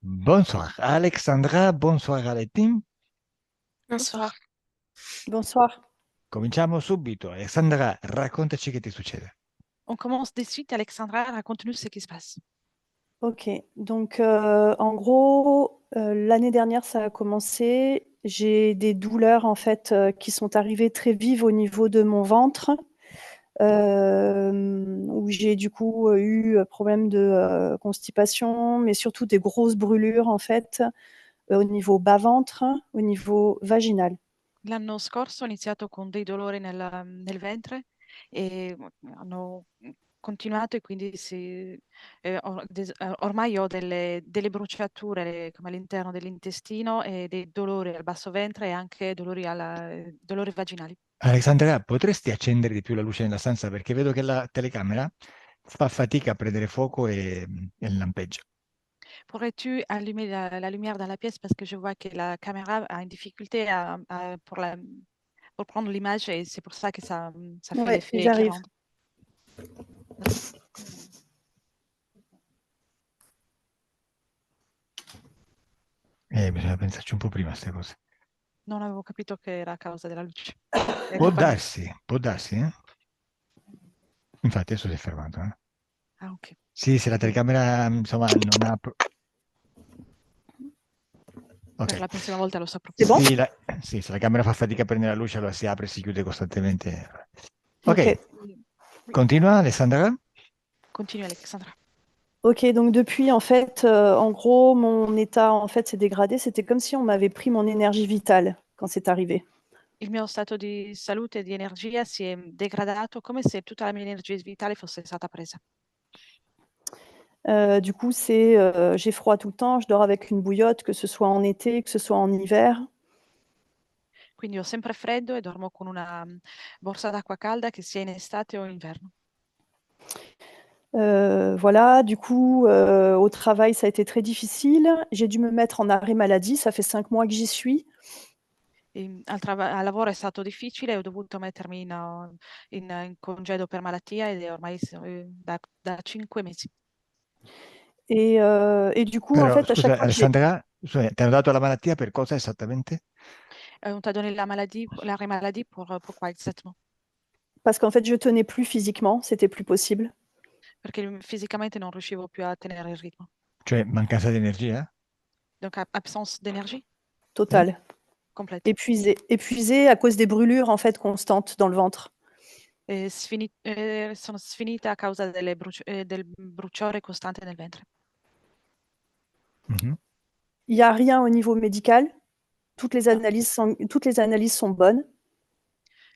Bonsoir Alexandra, bonsoir alle team. Bonsoir. Bonsoir. Cominciamo subito. Alexandra, raccontaci che ti succede. On commence de suite. Alexandra, raconte-nous ce qui se passe. Ok, donc en gros, l'année dernière, ça a commencé. J'ai des douleurs en fait qui sont arrivées très vives au niveau de mon ventre, où j'ai du coup eu problème de constipation, mais surtout des grosses brûlures en fait au niveau bas-ventre, au niveau vaginal. L'anno scorso ho iniziato con dei dolori nel ventre e hanno continuato e quindi ormai ho delle bruciature come all'interno dell'intestino e dei dolori al basso ventre e anche dolori vaginali. Alexandra, potresti accendere di più la luce nella stanza perché vedo che la telecamera fa fatica a prendere fuoco e lampeggia. Pourrais-tu allumer la lumière dans la pièce parce que je vois que la caméra a une difficulté pour prendre l'image et c'est pour ça que ça fait Ouais, l'effet j'arrive. guirlande. Merci. Bisogna pensarci un po' prima a queste cose. Non avevo capito che era a causa della luce. È Può colpa mia. darsi, eh? Infatti adesso si è fermato, eh? Ah, ok. Sì, se la telecamera, insomma, non ha... Per Ok. la prossima volta lo saprò. C'est bon? Sì, se la camera fa fatica a prendere la luce, allora si apre e si chiude costantemente. Ok. Ok, continua Alessandra. Continue Alexandra. Ok, donc depuis, en fait, en gros, mon état en fait s'est dégradé. C'était comme si on m'avait pris mon énergie vitale quand c'est arrivé. Il mio stato di salute e di energia si è degradato come se tutta la mia energia vitale fosse stata presa. Du coup, j'ai froid tout le temps, je dors avec une bouillotte, que ce soit en été, que ce soit en hiver. Quindi ho sempre freddo e dormo con una borsa d'acqua calda che sia in estate o in inverno. Voilà, du coup, au travail, ça a été très difficile. J'ai dû me mettre en arrêt maladie, ça fait 5 mois que j'y suis. Al lavoro è stato difficile, ho dovuto mettermi in congedo per malattia ed è ormai da 5 mesi. Et du coup, en Però, fait, à chaque scusa, fois que j'ai Alessandra, scusa, ti hanno dato la malattia per cosa esattamente? On t'a donné l'arrêt maladie pourquoi exactement? parce qu'en fait, je tenais plus physiquement, c'était plus possible. Perché fisicamente non riuscivo più a tenere il ritmo. Cioè, mancanza di energia? Donc absence d'énergie Sì? Totale. complète. Épuisée à cause des brûlures, en fait, constantes dans le ventre. Sono sfinita a causa del bruciore costante nel ventre. Mhm. Il n'y a rien au niveau médical. Toutes les No. analyses sont bonnes.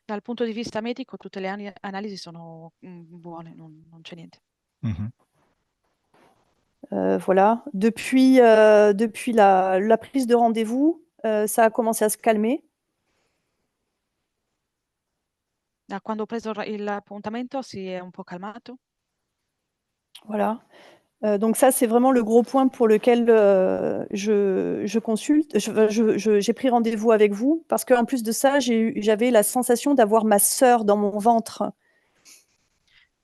Dal punto di vista medico tutte le analisi sono buone, non c'è niente. Mhm. Voilà. Depuis la prise de rendez-vous, ça a commencé à se calmer. Da quando ho preso l'appuntamento si è un po' calmato. Voilà. Donc ça, c'est vraiment le gros point pour lequel je consulte. J'ai pris rendez-vous avec vous parce qu'en plus de ça, j'avais la sensation d'avoir ma sœur dans mon ventre.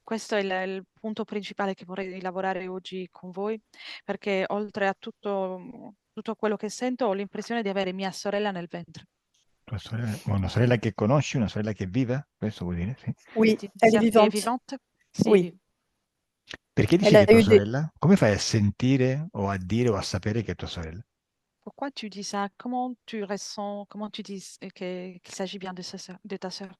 Questo è il punto principale che vorrei lavorare oggi con voi, perché oltre a tutto quello che sento, ho l'impressione di avere mia sorella nel ventre. Una sorella che conosci, una sorella che vive? Questo vuol dire, sì. Oui, Tu elle est dire che è vivante. vivante? Sì, è Oui, viva. Perché dici elle che a è tua eu des, sorella? Come fai a sentire o a dire o a sapere che è tua sorella? Pourquoi tu dis ça? Comment tu ressens, comment tu dis qu'il s'agit bien de ta sœur?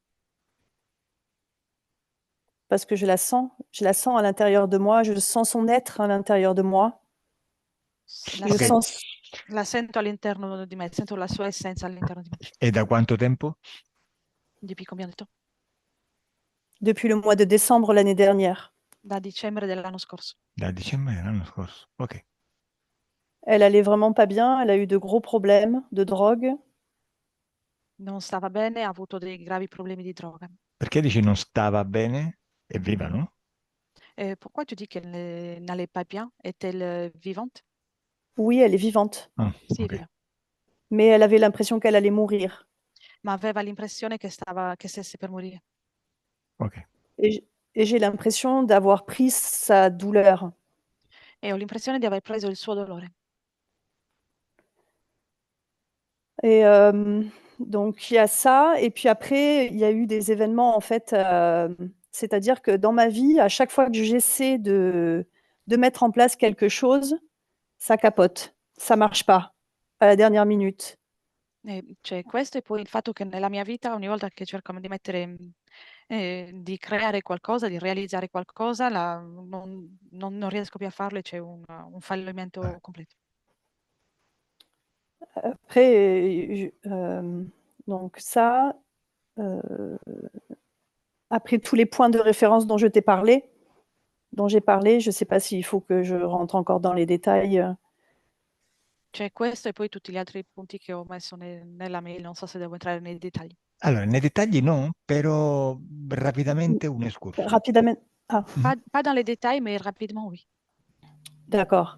parce que je la sens à l'intérieur de moi, je sens son être à l'intérieur de moi. La, Je Ok, sen- sens la sento all'interno di me, sento la sua essenza all'interno di me. e da quanto tempo? Depuis combien de temps? depuis le mois de décembre l'année dernière. Da dicembre dell'anno scorso. Da dicembre dell'anno scorso. Ok. Elle allait vraiment pas bien, elle a eu de gros problèmes de drogue. Non stava bene, ha avuto dei gravi problemi di droga. Perché dici non stava bene? È viva, no? Pourquoi tu dis qu'elle n'allait pas bien? Est-elle vivante? Oui, elle est vivante, Ah, Sì, è ok, viva. mais elle avait l'impression qu'elle allait mourir. Ma aveva l'impressione che stesse per morire. ok. Et j et j'ai l'impression d'avoir pris sa douleur. E ho l'impressione di aver preso il suo dolore. Et donc il y a ça et puis après il y a eu des événements en fait, c'est-à-dire que dans ma vie, à chaque fois que j'essaie de mettre en place quelque chose, ça capote, ça marche pas à la dernière minute. C'è questo e poi il fatto che nella mia vita ogni volta che cerco di mettere, di creare qualcosa, di realizzare qualcosa, non riesco più a farlo e c'è un fallimento completo. Après, donc ça, après tous les points de référence dont j'ai parlé, je ne sais pas s'il faut que je rentre encore dans les détails. C'è questo e poi tutti gli altri punti che ho messo nella mail, non so se devo entrare nei dettagli. Allora, nei dettagli no, però rapidamente un excursus. Rapidement. Ah, Pas dans les détails, mais rapidement, oui. d'accord.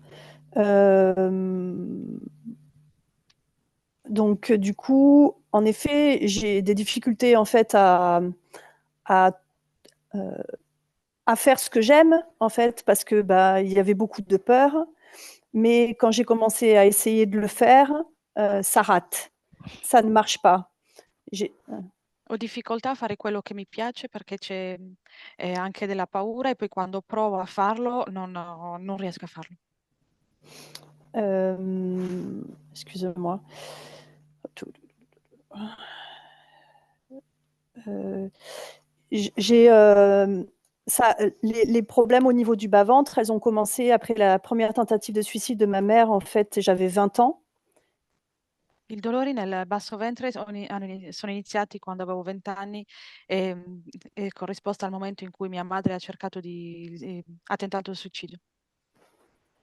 Donc, du coup, en effet, j'ai des difficultés en fait à, à faire ce que j'aime, en fait, parce que bah, il y avait beaucoup de peur. Mais quand j'ai commencé à essayer de le faire, ça rate, ça ne marche pas. Ho difficoltà a fare quello che mi piace perché c'è anche della paura e poi quando provo a farlo non riesco a farlo. Excusez-moi. J'ai ça, les problèmes au niveau du bas-ventre, elles ont commencé après la première tentative de suicide de ma mère. En fait, j'avais 20 ans. I dolori nel basso ventre sono iniziati quando avevo 20 anni e corrisposta al momento in cui mia madre ha tentato il suicidio.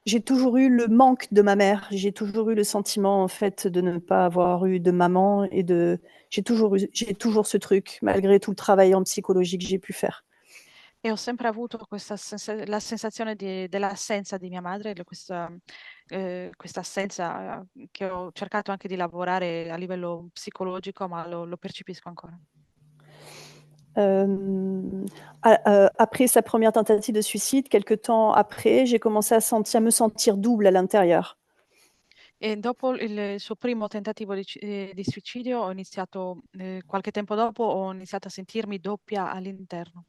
J'ai toujours eu le manque de ma mère. J'ai toujours eu le sentiment, en fait, de ne pas avoir eu de maman j'ai toujours ce truc, malgré tout le travail en psychologie que j'ai pu faire. E ho sempre avuto la sensazione dell'assenza di mia madre, questa assenza che ho cercato anche di lavorare a livello psicologico, ma lo percepisco ancora. Après sa première tentative de suicide, quelques temps après, j'ai commencé à me sentir double à l'intérieur. E dopo il suo primo tentativo di suicidio, qualche tempo dopo, ho iniziato a sentirmi doppia all'interno.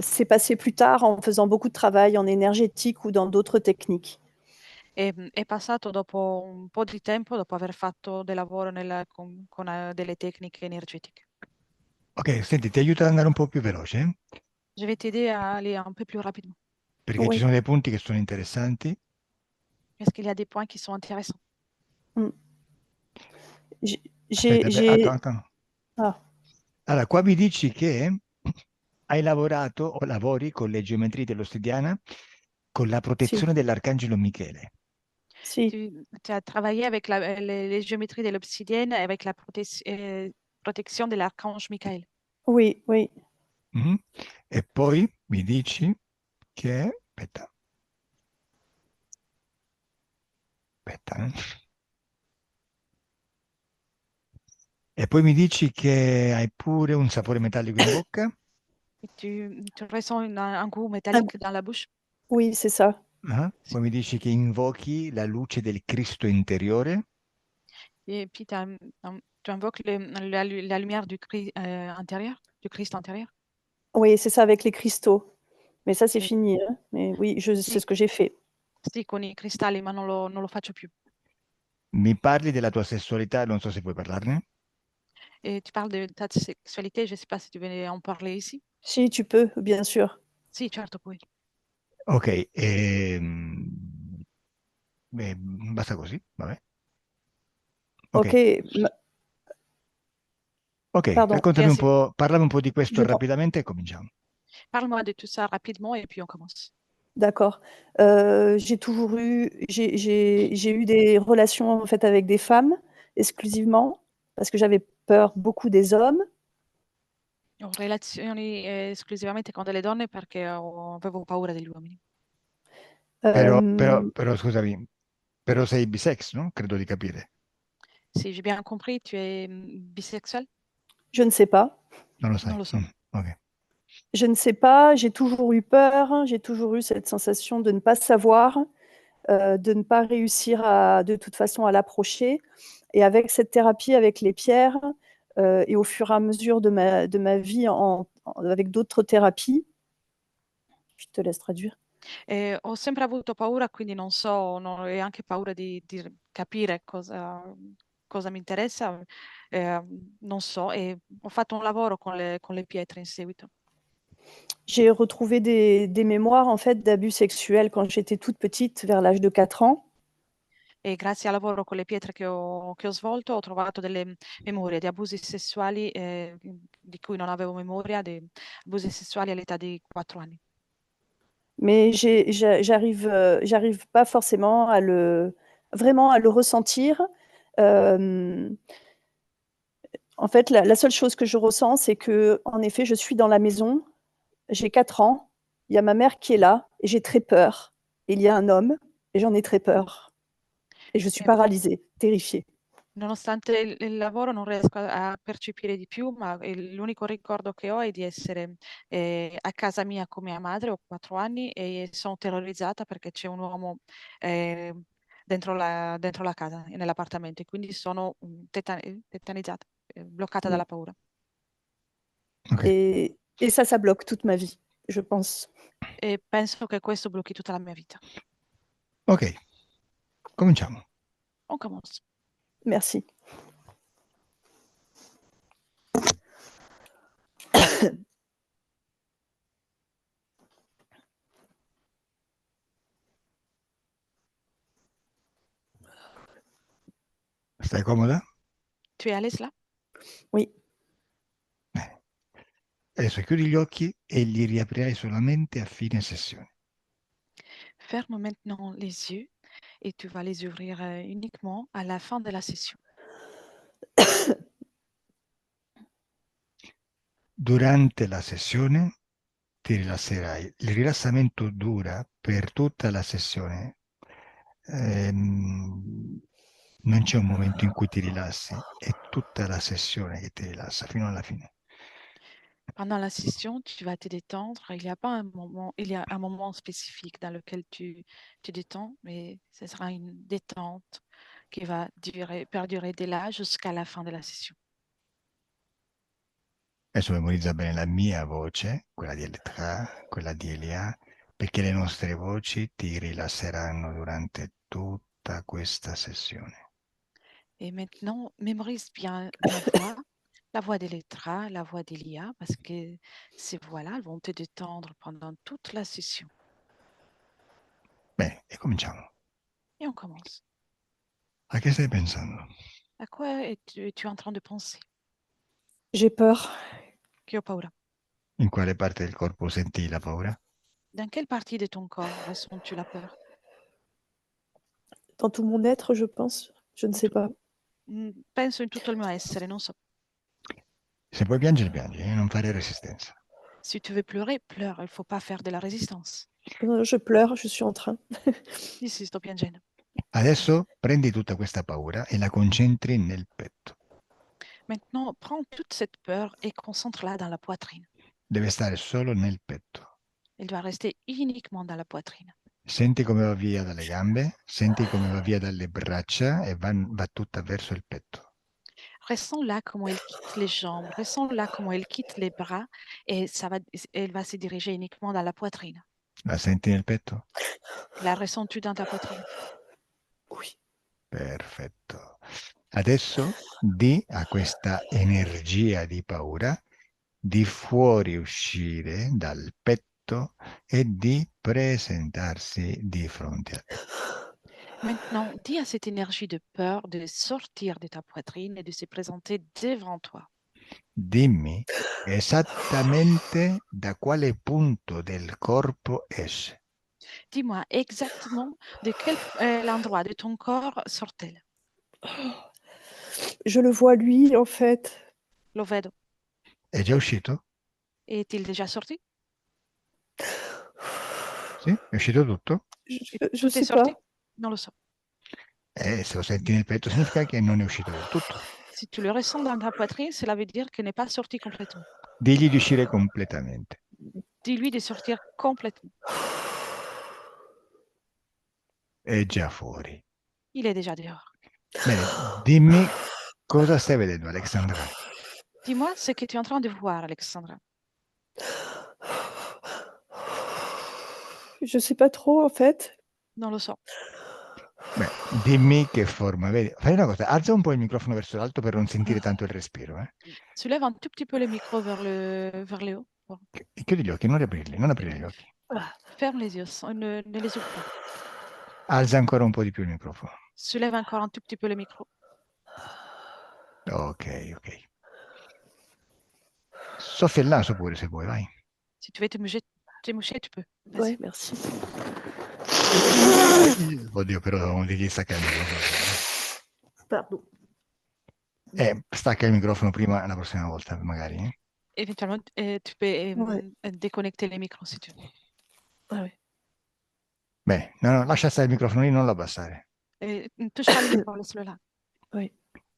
C'est passé plus tard en faisant beaucoup de travail en énergétique ou dans d'autres techniques. È passato dopo un po' di tempo, dopo aver fatto del lavoro con delle tecniche energetiche. Ok, senti, ti aiuto ad andare un po' più veloce, Je vais t'aider à aller un peu plus rapidement, perché ci Oui. sono dei punti che sono interessanti. parce qu'il y a des points qui sont intéressants. Mm. J'ai, Attends. Ah, Allora, qua mi dici che hai lavorato o lavori con le geometrie dell'ossidiana con la si, protezione dell'Arcangelo Michele. si. Tu as travaillé avec les géométries de l'obsidienne et avec la protection de l'archange Michael. Oui, oui. Mhm. E poi mi dici che... Aspetta. E poi mi dici che hai pure un sapore metallico in bocca. Et tu ressens un goût métallique dans la bouche. Oui, c'est ça. Poi mi dici che invochi la luce del Cristo interiore. Et puis tu invoques la lumière du Christ intérieur, du Christ intérieur. Oui, c'est ça avec les cristaux. Mais ça, c'est Et fini. Hein. Mais oui, c'est sì, ce que j'ai fait. sì, con i cristalli, ma non lo faccio più. Mi parli della tua sessualità, non so se puoi parlarne. Et tu parles de ta sexualité, je ne sais pas si tu veux en parler ici. Si, tu peux, bien sûr. Sì, certo, puoi. Ok, basta così, vabbè. Ok, Ok, pardon. parlami un po' di questo Je t'en- rapidamente e cominciamo. Parle-moi de tout ça rapidement et puis on commence. D'accord. J'ai eu des relations en fait avec des femmes exclusivement parce que j'avais peur beaucoup des hommes. Ho relazioni esclusivamente con delle donne perché avevo paura degli uomini. Però scusami, però sei bisex, no? Credo di capire. Si j'ai bien compris, tu es bisexuel? Je ne sais pas. Non lo Non sai. lo so. Ok. Je ne sais pas. J'ai toujours eu peur. J'ai toujours eu cette sensation de ne pas savoir. de ne pas réussir de toute façon à l'approcher. Et avec cette thérapie, avec les pierres, et au fur et à mesure de ma vie avec d'autres thérapies, je te laisse traduire. Ho sempre avuto paura, quindi non so, e anche paura di capire cosa mi interessa, non so, e ho fatto un lavoro con le pietre in seguito. J'ai retrouvé des mémoires en fait d'abus sexuels quand j'étais toute petite, vers l'âge de 4 ans. E grazie al lavoro con le pietre che ho svolto ho trovato delle memorie di abusi sessuali di cui non avevo memoria, di abusi sessuali all'età di 4 anni. Mais j'arrive pas forcément vraiment à le ressentir. En fait, la seule chose que je ressens, c'est que, en effet, je suis dans la maison, j'ai 4 ans, il y a ma mère qui est là, et j'ai très peur. Il y a un homme, et j'en ai très peur. Et je suis E paralysée, terrifiée. nonostante il lavoro non riesco a percepire di più, ma l'unico ricordo che ho è di essere a casa mia con mia madre, ho 4 anni e sono terrorizzata perché c'è un uomo eh, dentro la casa, nell'appartamento, e quindi sono tetanizzata, bloccata Mm. dalla paura. Ok, Et ça bloque toute ma vie, je pense. E penso che questo blocchi tutta la mia vita. ok, cominciamo. On commence. Merci. Stai comoda? Tu es à l'aise là? Oui. Adesso chiudi gli occhi e li riaprirai solamente a fine sessione. Ferme maintenant les yeux et tu vas les ouvrir uniquement à la fin de la session. Durante la sessione ti rilasserai. Il rilassamento dura per tutta la sessione. Non c'è un momento in cui ti rilassi, è tutta la sessione che ti rilassa fino alla fine. Pendant la session, tu vas te détendre. Il y a pas un moment, il y a un moment spécifique dans lequel tu te détends, mais ce sera une détente qui va perdurer de là jusqu'à la fin de la session. Adesso memorizza bene la mia voce, quella di Elettra, quella di Elia, perché le nostre voci ti rilasseranno durante tutta questa sessione. Et maintenant, mémorise bien la voix d'Elettra, la voix d'Elia, parce que ces voix-là, elles vont te détendre pendant toute la session. Bene, e cominciamo. Et on commence. A che stai pensando? À quoi es-tu en train de penser? J'ai peur. Che ho paura. In quale parte del corpo senti la paura? Dans quelle partie de ton corps ressens-tu la peur? Dans tout mon être, je pense. Je ne sais pas. Penso in tutto il mio essere, non so. Se puoi piangere, piangi, non fare resistenza. Si tu veux pleurer, pleure. Il ne faut pas faire de la résistance. Je pleure, je suis en train. Sì, sì, sto piangendo. Adesso prendi tutta questa paura e la concentri nel petto. Maintenant, prends toute cette peur et concentre-la dans la poitrine. Deve stare solo nel petto. Elle doit rester uniquement dans la poitrine. Senti come va via dalle gambe, senti come va via dalle braccia e va tutta verso il petto. Ressens-la comment elle quitte les jambes, ressens-la comment elle quitte les bras et elle va se diriger uniquement dans la poitrine. La senti nel petto? La ressens-tu dans ta poitrine? Oui. Perfetto. Adesso di a questa energia di paura di fuoriuscire dal petto e di presentarsi di fronte a te. Maintenant, dis à cette énergie de peur de sortir de ta poitrine et de se présenter devant toi. Dimmi esattamente da quale punto del corpo esce. Dis-moi exactement de quel l'endroit de ton corps sort-elle? Je le vois lui, en fait. Lo vedo. È già uscito? Est-il déjà sorti? Sì? È uscito tutto? Je Tout est sais sorti? pas. Non lo so. Se lo senti nel petto significa che non è uscito del tutto. Si tu le ressens dans ta poitrine, cela veut dire qu'il n'est pas sorti complètement. Digli di uscire completamente. Dis-lui de sortir complètement. È già fuori. Il est déjà dehors. Bene, dimmi cosa stai vedendo, Alexandra. Dis-moi ce que tu es en train de voir, Alexandra. Je sais pas trop, en fait. Non lo so. Beh, dimmi che forma vedi. Fai una cosa, alza un po' il microfono verso l'alto per non sentire tanto il respiro, eh. Soulève un tout petit peu le micro vers le haut. Bon. E chiudi gli occhi, non riaprirli, non aprire gli occhi. Ferme les yeux, ne les ouvre pas. Alza ancora un po' di più il microfono. Soulève encore un tout petit peu le micro. Ok, ok. Soffia il naso pure se vuoi, vai. Si tu veux te moucher, tu peux. Vas-y. Ouais, merci. Oddio, però non devi staccare il microfono. Pardon. Stacca il microfono prima la prossima volta, magari. Éventuellement, tu peux Ouais. déconnecter les micros si tu veux. Ah ouais. Bene, no, lascia stare il microfono lì, non lo abbassare. Ne touche pas le micro, laisse-le là. Oui.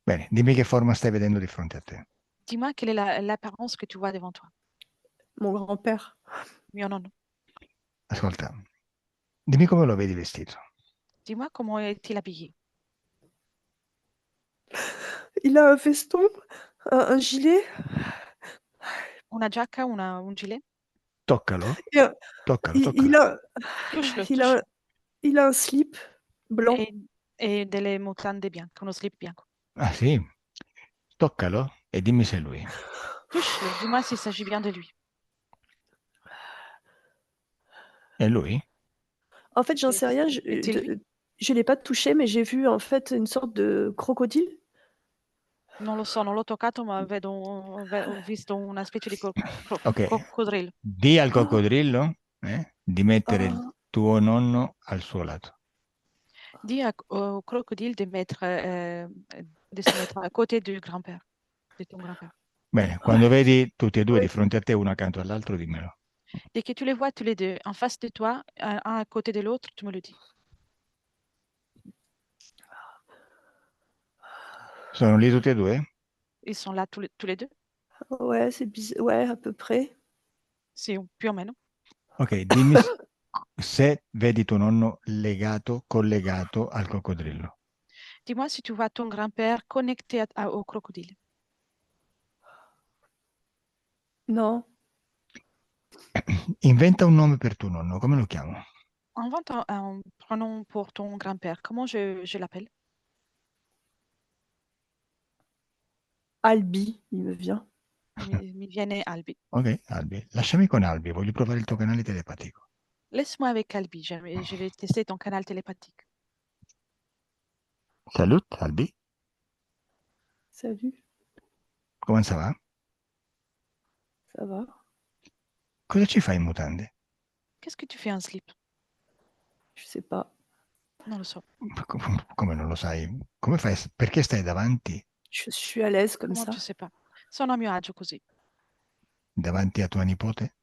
Bene, dimmi che forma stai vedendo di fronte a te. Dis-moi quelle est l'apparence que tu vois devant toi. Mon grand-père. Mio nonno. Ascolta, dimmi come lo vedi vestito. Dis-moi comment est-il habillé. Il a un veston, un gilet. Una giacca, un gilet. Toccalo, Et toccalo, il, toccalo. Touche-le, il touche-le. il a un slip blanc. E delle mutande bianche, uno slip bianco. Ah sì? Toccalo e dimmi se è lui. Touche-le, dis-moi s'il s'agit bien de lui. È lui? En fait, j'en sais rien. Est-il lui? Je l'ai pas touché, mais j'ai vu en fait une sorte de crocodile. Non lo so, non l'ho toccato, ma ho visto una specie di Ok, coccodrillo. di al coccodrillo di mettere il Ah, tuo nonno al suo lato. Dis au crocodile de se mettre à côté du grand-père, de ton grand-père. Bene, quando vedi tutti e due di fronte a te, uno accanto all'altro, dimmelo. Dès que tu les vois tous les deux en face de toi, un à côté de l'autre, tu me le dis. Sono lì tutti e due? Ils sont là tous les deux? ouais, c'est bizarre. Ouais, à peu près. Sì, più o meno. Ok, dimmi se vedi tuo nonno legato, collegato al coccodrillo. Dis-moi si tu vois ton grand-père connecté au crocodile. Non. Inventa un nome per tuo nonno, come lo chiamo? Invente un prénom pour ton grand-père. Comment je l'appelle? Albi, il me vient. Mi viene Albi. Ok, Albi. Lasciami con Albi, voglio provare il tuo canale telepatico. Laisse-moi avec Albi, je vais tester ton canal télépathique. Salut, Albi. Salut, Come ça va? ça va? Cosa ci fai in mutande? Qu'est-ce que tu fais en slip? Je sais pas. Non lo so. Come non lo sai? Come fai? Perché stai davanti? Je suis à l'aise comme Comment ça. tu sais pas? Sono a mio agio così. Davanti a tua nipote?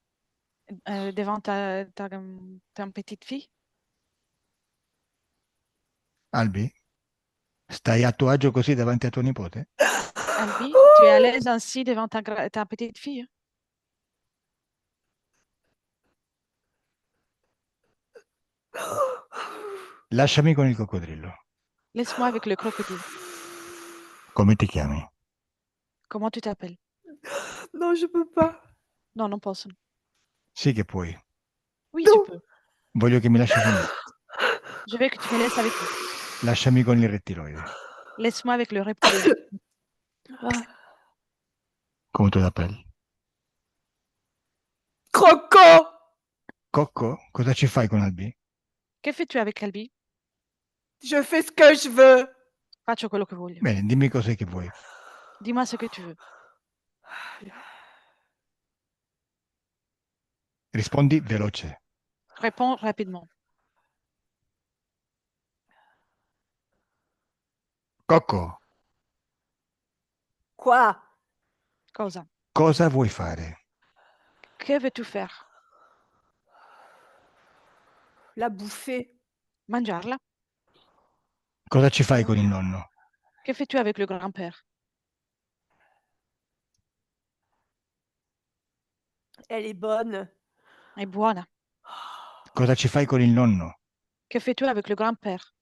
Devant ta petite fille? Albi? Stai a tuo agio così davanti a tua nipote? Albi, tu es à l'aise ainsi devant ta petite fille? Lasciami con il coccodrillo. Laisse-moi avec le crocodile. Come ti chiami? Comment tu t'appelles? Non, je peux pas. Non, non posso. Sì che puoi. Oui, tu Non. peux. Voglio che mi lasci con lui. Je veux que tu me laisses avec lui. Lasciami con il rettiloide. Laisse-moi avec le reptilien. Ah. Come tu t'appelli? Croco! Cocco? Cosa ci fai con Albi? Que fais-tu avec Albi? Je fais ce que je veux. Faccio quello che voglio. Bene, dimmi cos'è che vuoi. Dis-moi ce que tu veux. Rispondi veloce. Réponds rapidement. Cocco, Quoi? Cosa? cosa vuoi fare? Que veux-tu faire? La bouffer. Mangiarla? Cosa ci fai con il nonno? Que fais-tu avec le grand-père? Elle est bonne. È buona. Cosa ci fai con il nonno? Que fais-tu avec le grand-père?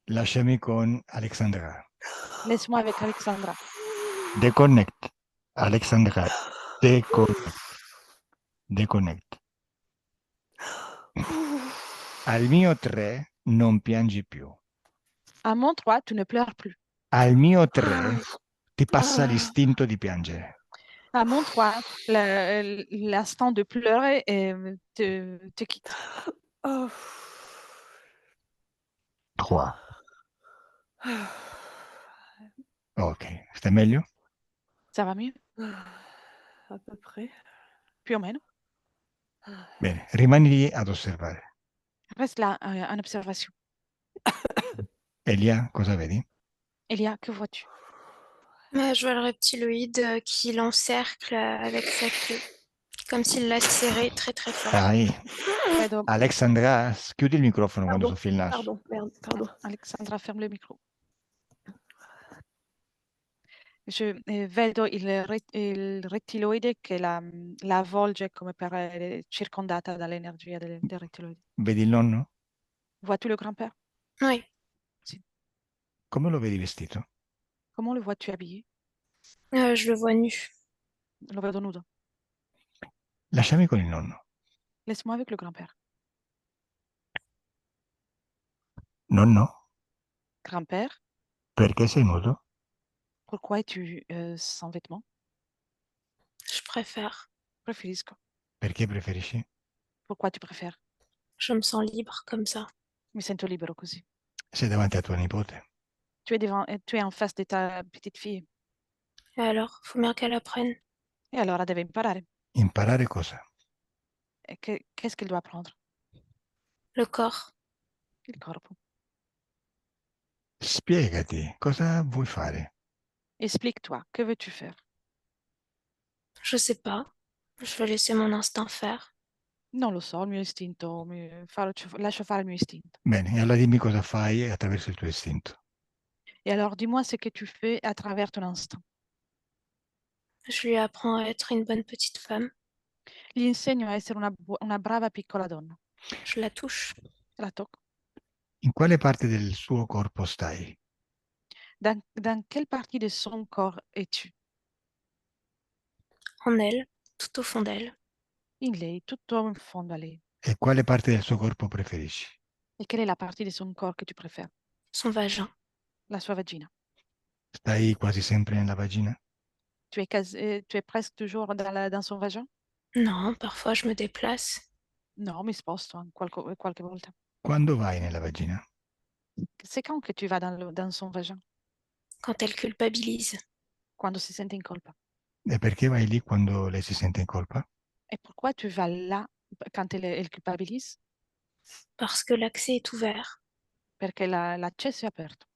Lasciami con Alexandra. Laisse-moi avec Alexandra. Deconnect. Alexandra, deconnect. Deconnect. Al mio 3 non piangi più. À mon 3, tu ne pleures plus. Al mio 3 ti passa l'istinto di piangere. À mon 3, l'instant de pleurer te quitte. 3. Ok, stai meglio? Ça va mieux? À peu près. Più o meno. Bene, rimani lì ad osservare. Reste là, en observation. Elia, cosa vedi? Elia, que vois-tu? Je vois le reptiloïde qui l'encercle avec sa queue, comme s'il l'a serré très très fort. Dai, Vedo, Alexandra, chiudi il microfono quando Pardon, soffi il naso. pardon, merde, pardon. Alexandra, ferme le micro. Vedo il rettiloide che la avvolge come per circondata dall'energia del rettiloide. Vedi il nonno? Vois-tu le grand-père? Oui, Come lo vedi vestito? Comment le vois-tu habillé? je le vois nu. Lo vedo nudo. Lasciami con il nonno. Laisse-moi avec le grand-père. Nonno, Grand-père, perché sei nudo? pourquoi es-tu sans vêtements? Je préfère. Preferisco. Perché preferisci? Pourquoi tu préfères? Je me sens libre comme ça. Mi sento libero così. Sei davanti a tua nipote. Tu es en face de ta petite fille. Et alors, faut bien qu'elle apprenne. E allora deve imparare. Imparare cosa? E qu'est-ce qu'elle doit apprendre? Le corps. Il corpo. Spiegati, cosa vuoi fare? Explique-toi, que veux-tu faire? Je sais pas. Je vais laisser mon instinct faire. Non lo so, il mio istinto, lascio fare il mio istinto. Bene, e allora dimmi cosa fai attraverso il tuo istinto. Et alors, dis-moi ce que tu fais à travers ton instinct. Je lui apprends à être une bonne petite femme. Gli insegno a essere una brava piccola donna. Je la touche. La tocco. In quale parte del suo corpo stai? Dans quelle partie de son corps es-tu? En elle, tout au fond d'elle. In lei, tutto in fondo a lei. E quale parte del suo corpo preferisci? Et quelle est la partie de son corps que tu préfères? Son vagin. La sua vagina. Stai quasi sempre nella vagina? Tu es presque toujours dans son vagin? Non, parfois je me déplace. No, mi sposto qualche volta. Quando vai nella vagina? C'est quand que tu vas dans son vagin? Quand elle culpabilise. Quando si sente in colpa. E perché vai lì quando lei si sente in colpa? Et pourquoi tu vas là quand elle culpabilise? Parce que l'accès est ouvert. Perché l'accesso è aperto.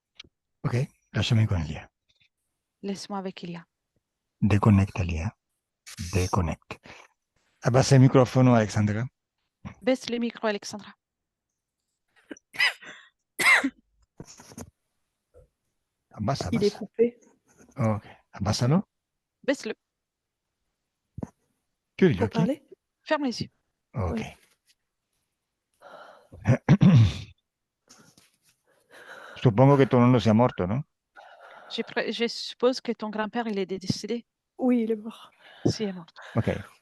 Ok, lasciami con Elia. Laisse-moi avec Elia. Deconnect Elia. Deconnect. Abbassa il microfono, Alexandra. Baisse le micro, Alexandra. Abbassa, Il est abbassa. coupé. Ok, abbassalo. Baisse-le. Chiudi gli Pour occhi. parler? Ferme les yeux. Ok. Oui. Suppongo che tuo nonno sia morto, no? Je suppose que ton grand-père, il est décédé. Oui, il est mort. Sì, è morto. Ok.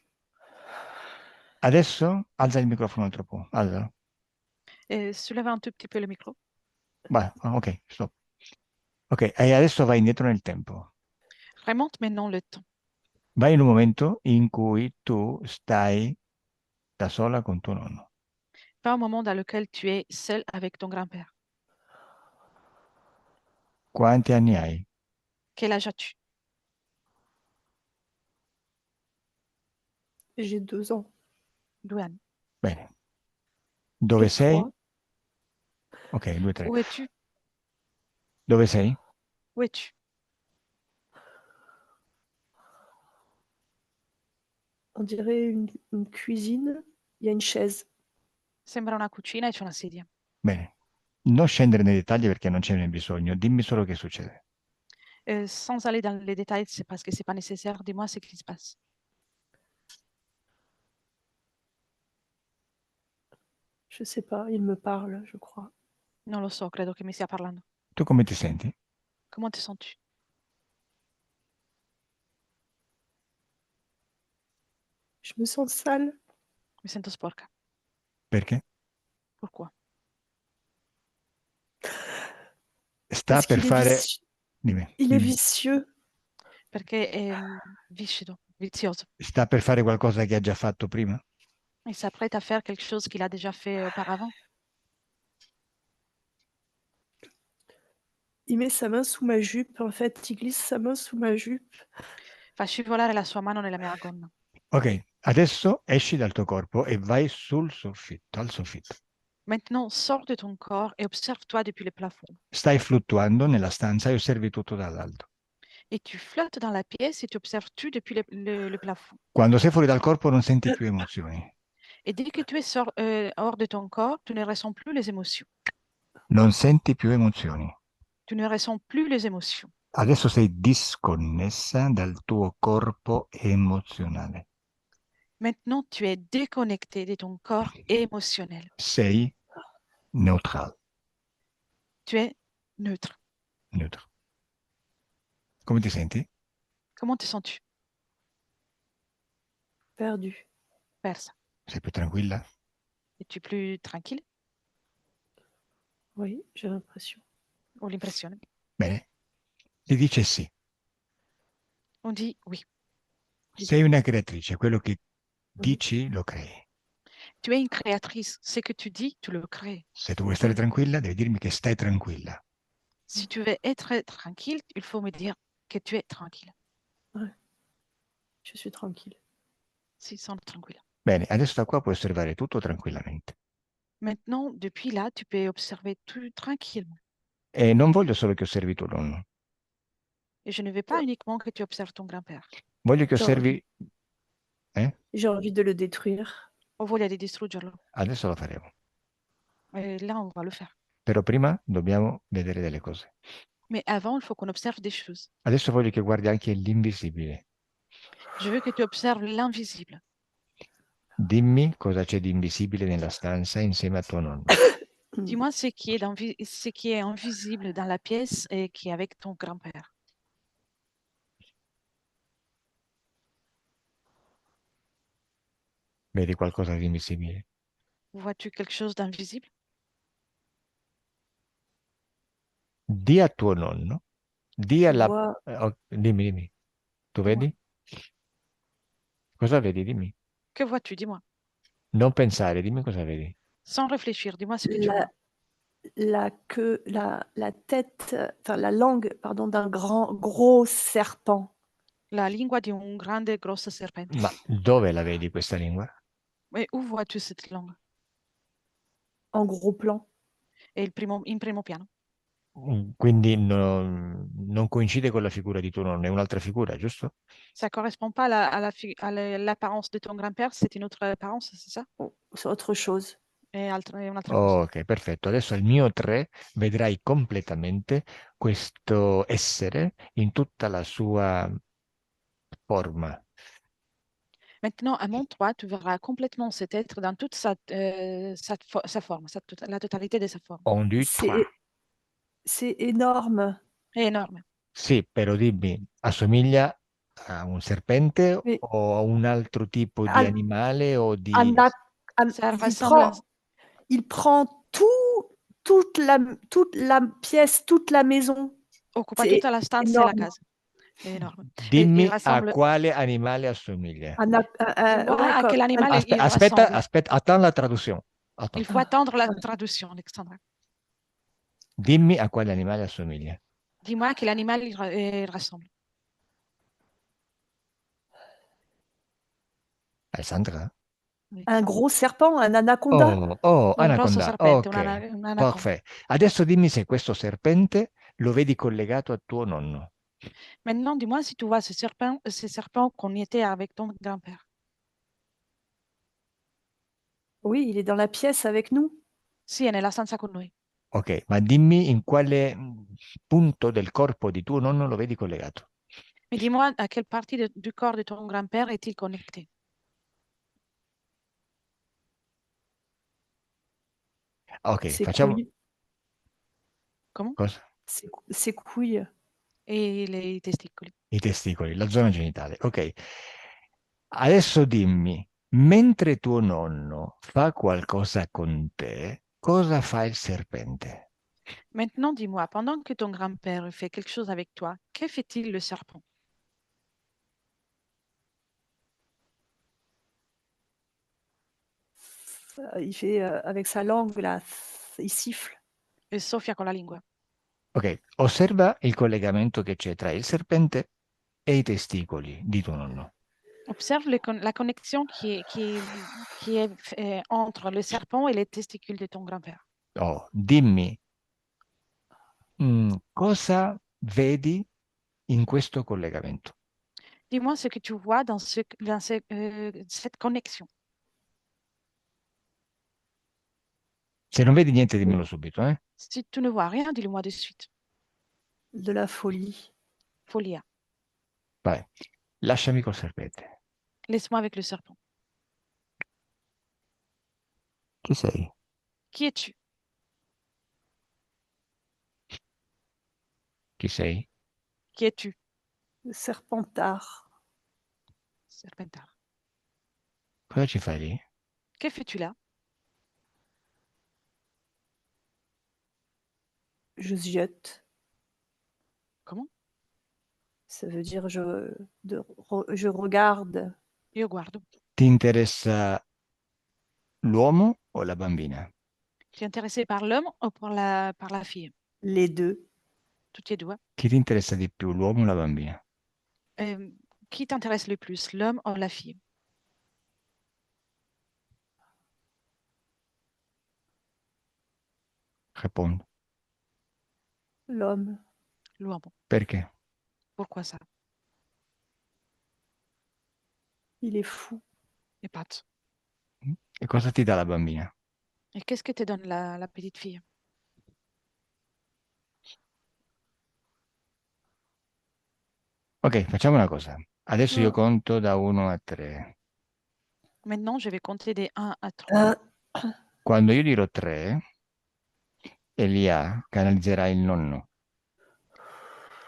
Adesso alza il microfono un altro po'. Alzalo. Soulève un tout petit peu le micro. Vai, ok, stop. Ok, e adesso vai indietro nel tempo. Remonte maintenant le temps. Vai in un momento in cui tu stai da sola con tuo nonno. Pas un moment dans lequel tu es seul avec ton grand-père. Quanti anni hai? Quel âge as-tu? J'ai 2 ans. 2 anni. Bene. Dove Et sei? 3. Ok, 2, 3. Où es-tu? Dove sei? Où es-tu? On dirait une cuisine. Il y a une chaise. Sembra una cucina e c'è una sedia. Bene. Non scendere nei dettagli perché non ce n'è bisogno. Dimmi solo che succede. Sans aller dans les détails, c'est parce que c'est pas nécessaire. Dis-moi ce qui se passe. Je sais pas, il me parle, je crois. Non lo so, credo che mi stia parlando. Tu come ti senti? Comment te sens-tu? Je me sens sale. Mi sento sporca. Perché? Pourquoi? Sta Parce per qu'il est fare... vicieux. Dimmi, Il est dimmi. vicieux. Perché è viscido, vizioso. Sta per fare qualcosa che ha già fatto prima? Il s'apprête à faire quelque chose qu'il a déjà fait auparavant. Il met sa main sous ma jupe, en fait, il glisse sa main sous ma jupe. Fa scivolare la sua mano nella mia gonna. Ok, adesso esci dal tuo corpo e vai sul soffitto, al soffitto. Maintenant, sors de ton corps et observe-toi depuis le plafond. Stai fluttuando nella stanza e osservi tutto dall'alto. Et tu flottes dans la pièce et tu observes tout depuis le plafond. Quando sei fuori dal corpo non senti più emozioni, Et dès que tu es hors de ton corps, tu ne ressens plus les émotions. non senti più emozioni. Tu ne ressens plus les émotions. Adesso sei disconnessa dal tuo corpo emozionale. Maintenant, tu es déconnecté de ton corps émotionnel. Sei neutral, Tu es neutre. neutro. Come ti senti? Comment te sens-tu? Perdu. Persa. Sei più tranquilla? Es-tu plus tranquille? Oui, j'ai l'impression. Ho l'impressione. Bene, ti dice sì. On dit oui. Sei una creatrice, quello che dici lo crei. Tu es une créatrice. Ce que tu dis, tu le crées. Se tu vuoi stare tranquilla, devi dirmi che stai tranquilla. Si tu veux être tranquille, il faut me dire que tu es tranquille. Je suis tranquille. Si, sono tranquilla. Bene, adesso da qua puoi osservare tutto tranquillamente. Maintenant, depuis là, tu peux observer tout tranquillement. E non voglio solo che osservi tuo nonno, Et je ne veux pas uniquement que tu observes ton grand-père. voglio che Ciao. osservi... J'ai envie de le détruire. Ho voglia di distruggerlo. Adesso lo faremo. Et là, on va le faire. Però prima dobbiamo vedere delle cose. Mais avant, il faut qu'on observe des choses. Adesso voglio che guardi anche l'invisibile. Je veux que tu observes l'invisible. Dimmi cosa c'è di invisibile nella stanza insieme a tuo nonno. Dis-moi ce qui est invisible dans la pièce et qui est avec ton grand-père. Vedi qualcosa di invisibile? Vois-tu quelque chose d'invisible? Di a tuo nonno, di Je alla... vois dimmi, dimmi. Tu Dis-moi. vedi? Cosa vedi? Dimmi. Que vois-tu? Dis-moi. Non pensare, dimmi cosa vedi. Sans réfléchir, dis-moi ce que tu vois. la queue, la tête, enfin la langue, pardon, d'un gros serpent. La lingua di un grande grosso serpente. Ma dove la vedi questa lingua? Mais où vois-tu cette langue? En gros plan. E in primo piano. Quindi non coincide con la figura di tuo nonno, è un'altra figura, giusto? Ça correspond pas à l'apparence de ton grand-père, c'est une autre apparence, c'est ça? C'est autre chose. È un'altra cosa. Ok, perfetto. Adesso al mio 3 vedrai completamente questo essere in tutta la sua forma. Maintenant, à mon 3, tu verras complètement cet être dans toute sa forme, la totalité de sa forme. On du 3. C'est énorme. È enorme. Sì, però dimmi, assomiglia a un serpente Mais o a un altro tipo di un, animale o di... Ça il ressemble à... prend toute la pièce, toute la maison. Occupa C'est tutta la stanza e la énorme. casa. È enorme. Dimmi a rassemble... quale animale assomiglia. Dis-moi Ouais, à quel animal il Aspetta, ressemble. attends la traduzione. Il Attends. faut attendre la traduction, Alexandra. Dimmi a quale animale assomiglia. Dis-moi à quel animal il ressemble. Alessandra? un gros serpent, un anaconda. Oh, Un grosso anaconda. serpente, Ok, un'anaconda. perfetto. Adesso dimmi se questo serpente lo vedi collegato a tuo nonno. Maintenant, dis-moi si tu vois ce serpent qu'on y était avec ton grand-père. Oui, il est dans la pièce avec nous. Sì, è nella stanza con noi. Ok, ma dimmi in quale punto del corpo di tuo nonno lo vedi collegato. Mais dis-moi à quelle partie du corps de ton grand-père est-il connecté? Ok, Ses facciamo... couilles. Comment? Cosa? Ses couilles. Et les testicoli. I testicoli, la zona genitale. Ok. Adesso dimmi, mentre tuo nonno fa qualcosa con te, cosa fa il serpente? Maintenant, dis-moi, pendant que ton grand-père fait quelque chose avec toi, que fait-il le serpent? Il fait avec sa langue, là, il siffle. E soffia con la lingua. Ok, osserva il collegamento che c'è tra il serpente e i testicoli di tuo nonno. Observe la connexion qui est entre le serpent et les testicules de ton grand-père. Oh, dimmi, cosa vedi in questo collegamento? Dis-moi ce que tu vois dans cette connexion. Se non vedi niente, dimmelo subito, eh? Si tu ne vois rien, dis-le-moi de suite. De la folie. Folia. Vai, lasciami col serpente. Laisse-moi avec le serpent. Chi sei? Qui es-tu? Chi sei? Qui es-tu? Serpentard. Serpentard. Cosa ci fai lì? Que fais-tu là? Je ziote. Comment? Ça veut dire je regarde. Io guardo. Ti interessa l'uomo o la bambina? Tu es intéressé par l'homme ou par la fille? Les deux. Tutti e due. Chi ti interessa di più, l'uomo o la bambina? Qui t'intéresse le plus, l'homme ou la fille? Rispondo. L'homme. L'uomo. Perché? Pourquoi ça? Il est fou. Et pazzo. E cosa ti dà la bambina? Et qu'est-ce que te donne la petite fille? Ok, facciamo una cosa. Adesso io Ah. conto da 1 a 3. Maintenant, je vais compter des 1 à 3. Quando io dirò 3, Elia canalizzerà il nonno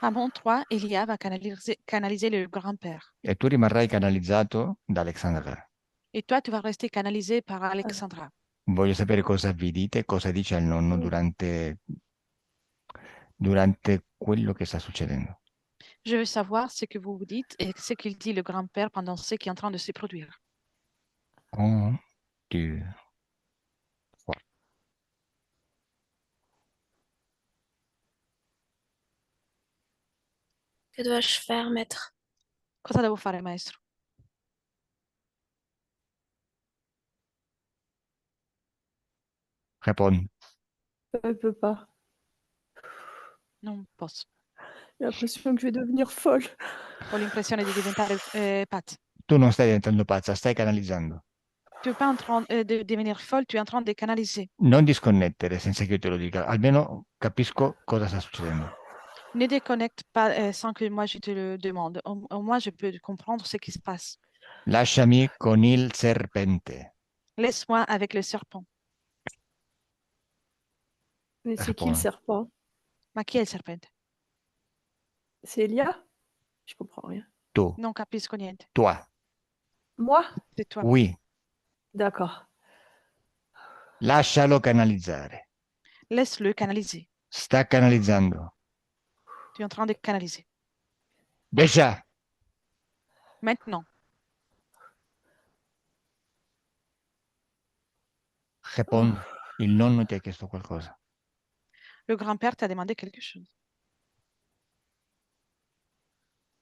À mon 3, Elia va canaliser le grand-père. e tu rimarrai canalizzato da Alexandra. Et toi, tu vas rester canalisé par Alexandra. Voglio sapere cosa vi dite, cosa dice al nonno durante quello che sta succedendo. Je veux savoir ce que vous vous dites et ce qu'il dit le grand-père pendant ce qui est en train de se produire. 1, 2, 3. Que dois-je faire, maître? Cosa devo fare, maestro? Rispondi. Elle peut pas. Non posso. J'ai l'impression que je vais devenir folle. Ho l'impressione di diventare pazza. Tu non stai diventando pazza, stai canalizzando. Tu n'es pas en train de devenir folle, tu es en train de canaliser. Non disconnettere senza che io te lo dica, almeno capisco cosa sta succedendo. Ne déconnecte pas sans que moi je te le demande. Au moins, je peux comprendre ce qui se passe. Lasciami con il serpente. Laisse-moi avec le serpent. Mais c'est qui le Rispondi. serpent? Ma chi è il serpente? C'est Elia? Je comprends rien. Tu, Non capisco niente. toi, Moi? C'est toi. oui, D'accord. lascialo canalizzare. Laisse-le canaliser. Sta canalizzando. Tu es en train de canaliser. Déjà. Maintenant, Rispondi. Il nonno ti ha chiesto qualcosa. le grand-père t'a demandé quelque chose.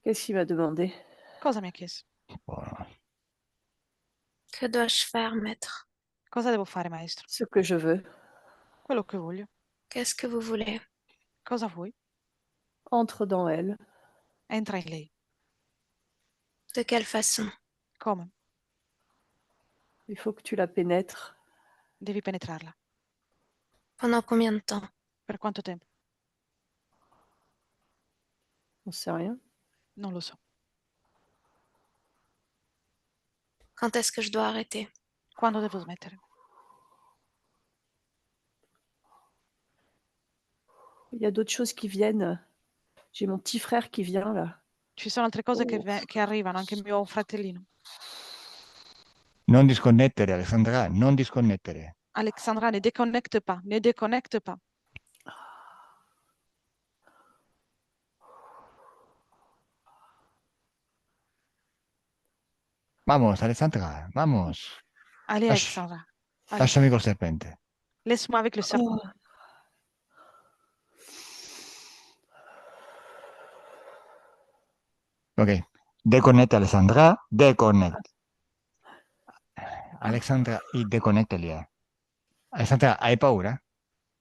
Qu'est-ce qu'il m'a demandé? Cosa mi ha chiesto? Oh, Que dois-je faire, maître? Cosa devo fare, maestro? Ce que je veux. Quello che voglio. Qu'est-ce que vous voulez? Cosa vuoi? Entre dans elle. Entra in lei. De quelle façon? Come? Il faut que tu la pénètres. Devi penetrarla. Pendant combien de temps? Per quanto tempo? On sait rien. Non lo so. Quand est-ce que je dois arrêter? Quando devo smettere? il y a d'autres choses qui viennent. J'ai mon petit frère qui vient là. Ci sono altre cose Oh. che arrivano, anche mio fratellino. Non disconnettere, Alexandra, non disconnettere. Alexandra, ne déconnecte pas, ne déconnecte pas. Vamos, Alexandra, vamos. Allez, Lasci- Alexandra, allez. Lasciami col serpente. Laisse-moi avec le serpent. Oh. Ok, deconnette Alexandra, deconnect. Alexandra, deconnettali. Alexandra, hai paura?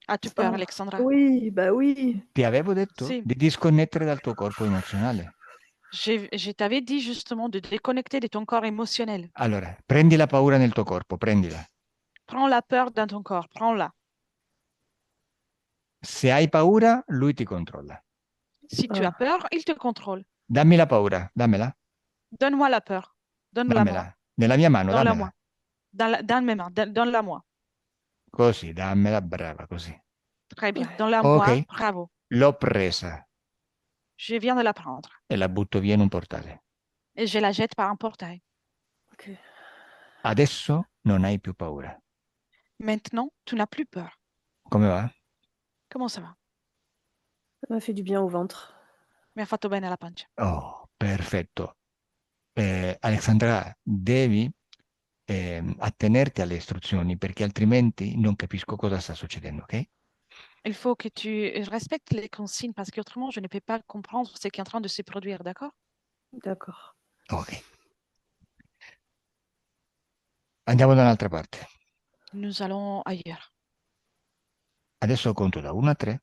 As-tu peur, Oh. Alexandra? Oui, bah oui. Ti avevo detto Sì. di disconnettere dal tuo corpo emozionale. Je t'avais dit justement de déconnecter de ton corps émotionnel. Allora, prendi la paura nel tuo corpo, prendila. Prends la peur dans ton corps, prends-la. Se hai paura, lui ti controlla. Si tu as peur, il te contrôle. Dammi la paura, dammela, Donne-moi la peur. Donne-la moi. dammela. Nella mia mano, Donne-la dammela. moi. Dans mes mains, donne-la moi. Così, dammela, brava, così. Très bien, donne-la Ok. moi. Bravo. L'ho presa Je viens de la prendre e la butto via in un portale. et je la jette par un portail. Ok. Adesso non hai più paura. Maintenant, tu n'as plus peur. Come va? Comment ça va? Ça m'a fait du bien au ventre. Mi ha fatto bene la pancia. Oh, perfetto. Alexandra, devi attenerti alle istruzioni perché altrimenti non capisco cosa sta succedendo, ok? Il faut que tu respectes les consignes parce qu'autrement, je ne peux pas comprendre ce qui est en train de se produire, d'accord? D'accord. Ok. Andiamo da un'altra parte. Nous allons ailleurs. Adesso conto da 1 a 3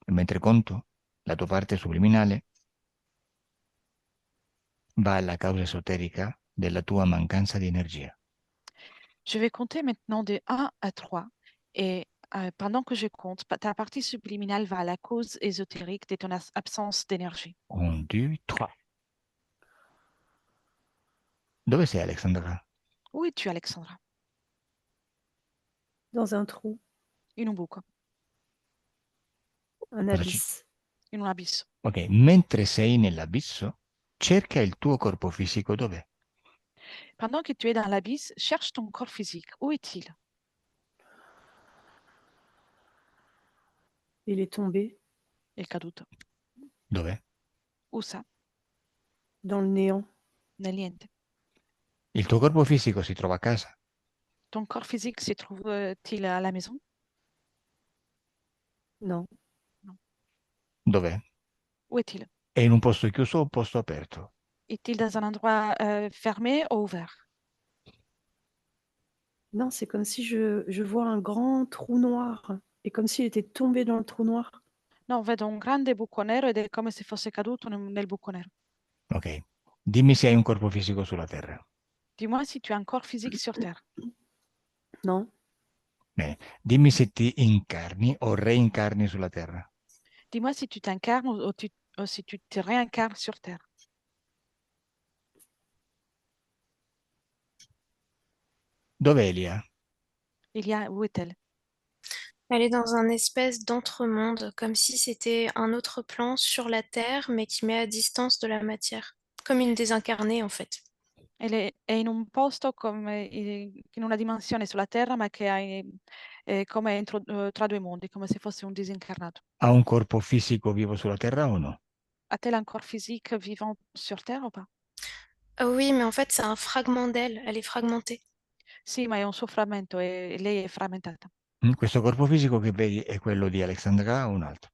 e mentre conto, la tua parte subliminale va alla causa esoterica della tua mancanza di energia. Je vais compter maintenant de 1 à 3 et pendant que je compte, ta partie subliminale va à la cause ésotérique de ton absence d'énergie. 1, 2, 3. Dove sei, Alexandra? Où es-tu, Alexandra? Dans un trou, In un buco, un Cosa abysse. in un abisso. Ok, mentre sei nell'abisso, cerca il tuo corpo fisico dov'è? Pendant que tu es dans l'abysse, cherche ton corps physique. Où est-il? Il est tombé È caduto. Dov'è? Où ça? dans le néant. Nel niente. Il tuo corpo fisico si trova a casa? Ton corps physique se trouve-t-il à la maison? Non, Dov'è? Où est-il? È in un posto chiuso o un posto aperto? Est-il dans un endroit fermé ou ouvert? non, c'est comme si je vois un grand trou noir et comme s'il était tombé dans le trou noir. No, vedo un grande buco nero ed è come se fosse caduto nel buco nero. Ok. Dimmi se hai un corpo fisico sulla Terra. Dis-moi si tu as un corps physique sur Terre. Non, Bene. Dimmi se ti incarni o reincarni sulla Terra. Dis-moi si tu t'incarnes ou si tu te réincarnes sur Terre. Dov'è Elia? Où est-elle? Elle est dans un espèce d'entremonde, comme si c'était un autre plan sur la Terre, mais qui met à distance de la matière. Comme une désincarnée, en fait. È in un posto come in una dimensione sulla Terra, ma che è come tra due mondi, come se fosse un disincarnato. Ha un corpo fisico vivo sulla Terra o no? A-t-elle un corps physique vivant sur Terre ou pas? Oui, mais en fait, c'est un fragment d'elle. Elle est fragmentée. Sì, ma è un suo frammento e lei è frammentata. Questo corpo fisico che vedi è quello di Alexandra o un altro?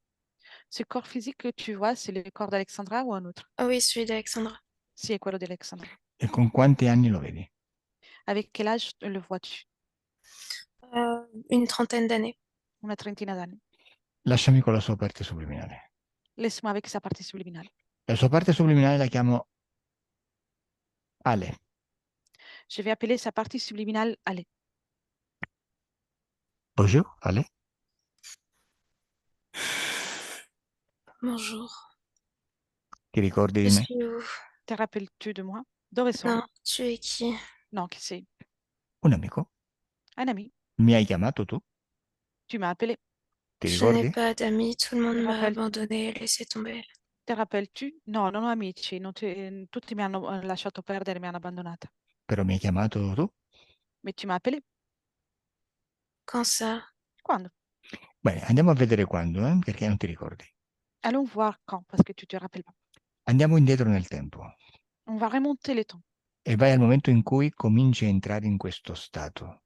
Ce corps physique que tu vois, c'est le corps d'Alexandra ou un autre? Ah oui, celui d'Alexandra. Sì, è quello di Alexandra. E con quanti anni lo vedi? Avec quel âge le vois-tu? Une trentaine d'années. Una trentina d'anni. Lasciami con la sua parte subliminale. Laisse-moi avec sa partie subliminale. La sua parte subliminale la chiamo Ale. Je vais appeler sa partie subliminale Ale. Bonjour, Ale. Bonjour. Ti ricordi di Je me? suis où? Te rappelles-tu de moi? Dove sono? Non, tu es qui? Non, chi sei? Un amico. Un ami. Mi hai chiamato tu? Tu m'as appelé. Ti Je n'ai ricordi? pas d'amis, tout le monde Ti m'a rappel- abandonné, laissé tomber. Ti rappelles-tu? No, non ho amici, tutti mi hanno lasciato perdere, mi hanno abbandonata. Però mi hai chiamato tu? Mais tu m'as appelé. Quand ça? Quando? Bene, andiamo a vedere quando, perché non ti ricordi. Allons voir quand, parce que tu te rappelles pas. Andiamo indietro nel tempo On va remonter les temps. e vai al momento in cui cominci a entrare in questo stato.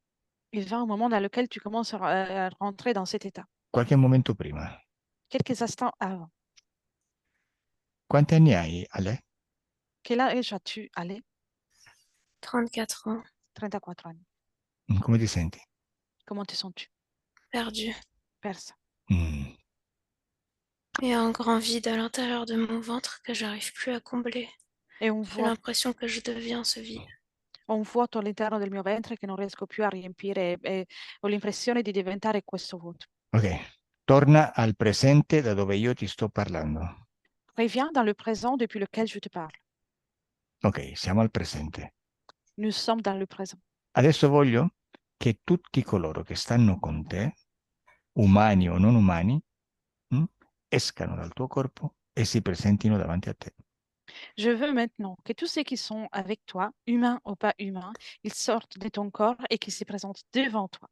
Il va au moment dans lequel tu commences à rentrer dans cet état. Qualche momento prima. Quelques instants avant. Quanti anni hai, Ale? Quel âge as-tu, allez? 34 ans, 34 anni. Come ti senti? Comment te sens-tu? perdu. Persa. Mm. Il y a un grand vide à l'intérieur de mon ventre que j'arrive plus à combler. E un J'ai l'impression que je deviens ce vide. ho un vuoto all'interno del mio ventre che non riesco più a riempire e ho l'impressione di diventare questo vuoto. Ok, torna al presente da dove io ti sto parlando. Reviens dans le présent depuis lequel je te parle. Ok, siamo al presente. Nous sommes dans le présent. Adesso voglio che tutti coloro che stanno con te, umani o non umani, escano dal tuo corpo e si presentino davanti a te. Je veux maintenant que tous ceux qui sont avec toi, humains ou pas humains, ils sortent de ton corps et qu'ils se présentent devant toi.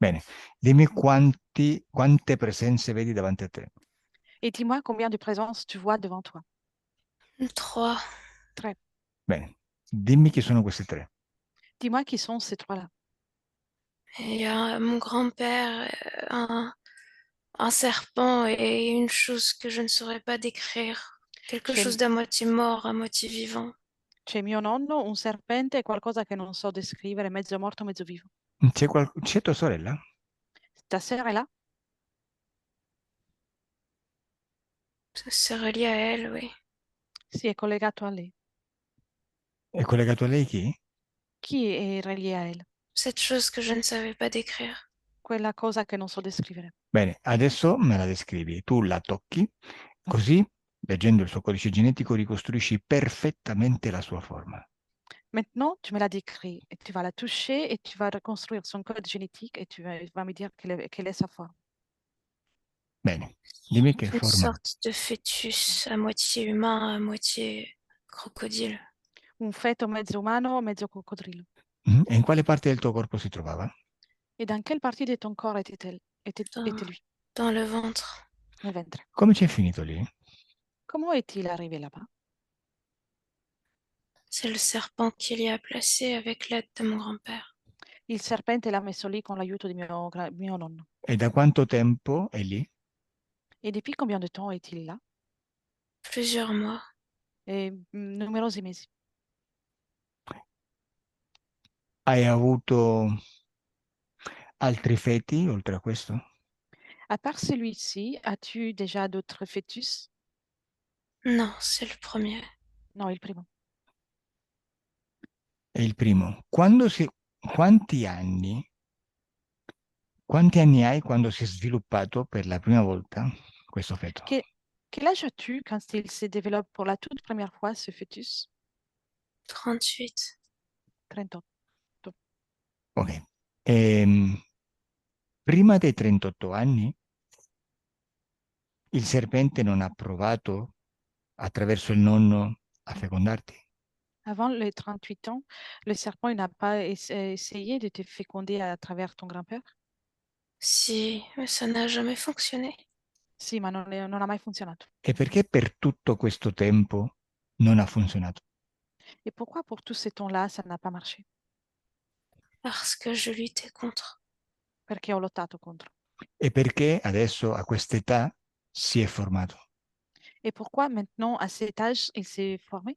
Bene, dimmi quante presenze vedi davanti a te. Et dis-moi combien de présences tu vois devant toi. 3. Très. Bene, dimmi chi sono queste tre. Dis-moi qui sont ces trois-là. Il y a mon grand-père, un serpent et une chose que je ne saurais pas décrire. Quelque C'è, chose d'à moitié mort, à moitié vivant. c'è mio nonno, un serpente e qualcosa che non so descrivere, mezzo morto, mezzo vivo. C'è tua sorella? Ta sœur est là? C'est relié à elle, oui. Si, è collegato a lei. È collegato a lei chi? Chi è relié a elle? Cette chose que je ne savais pas décrire. Quella cosa che non so descrivere. Bene, adesso me la descrivi. Tu la tocchi, così, leggendo il suo codice genetico, ricostruisci perfettamente la sua forma. Maintenant, tu me la décris et tu vas la toucher et tu vas reconstruire son code génétique et tu vas me dire quelle est sa forme. Bene, dimmi che Une forma. sorte de fœtus, à moitié humain, à moitié crocodile. Un feto mezzo umano, mezzo coccodrillo. E in quale parte del tuo corpo si trovava? Et dans quelle partie de ton corps était Dans, lui? dans le ventre. Le ventre. Come c'è finito lì? Comment est-il arrivé là-bas? C'est le serpent qui l'y a placé avec l'aide de mon grand-père. Il serpente l'ha messo lì con l'aiuto di mio nonno. E da quanto tempo è lì? Et depuis combien de temps est-il là? Plusieurs mois. Et numerosi mesi. Hai avuto altri feti oltre a questo? À part celui-ci, as-tu déjà d'autres fœtus? Non, c'est le premier. Non, il primo. È il primo. Quanti anni hai quando si è sviluppato per la prima volta questo feto? Quel âge as-tu quand il se développe pour la toute première fois, ce fœtus? 38. 38. Ok. Prima dei 38 anni, il serpente non ha provato attraverso il nonno a fecondarti? Avant les 38 ans, le serpent il n'a pas essayé de te féconder à travers ton grand-père? Si, mais ça n'a jamais fonctionné. Sì, ma non ha mai funzionato. E perché per tutto questo tempo non ha funzionato? Et pourquoi pour tous ces temps-là, ça n'a pas marché? Parce que je luttais contre. Perché ho lottato contro. E perché adesso a quest'età si è formato? Et pourquoi maintenant, à cet âge, il s'est formé?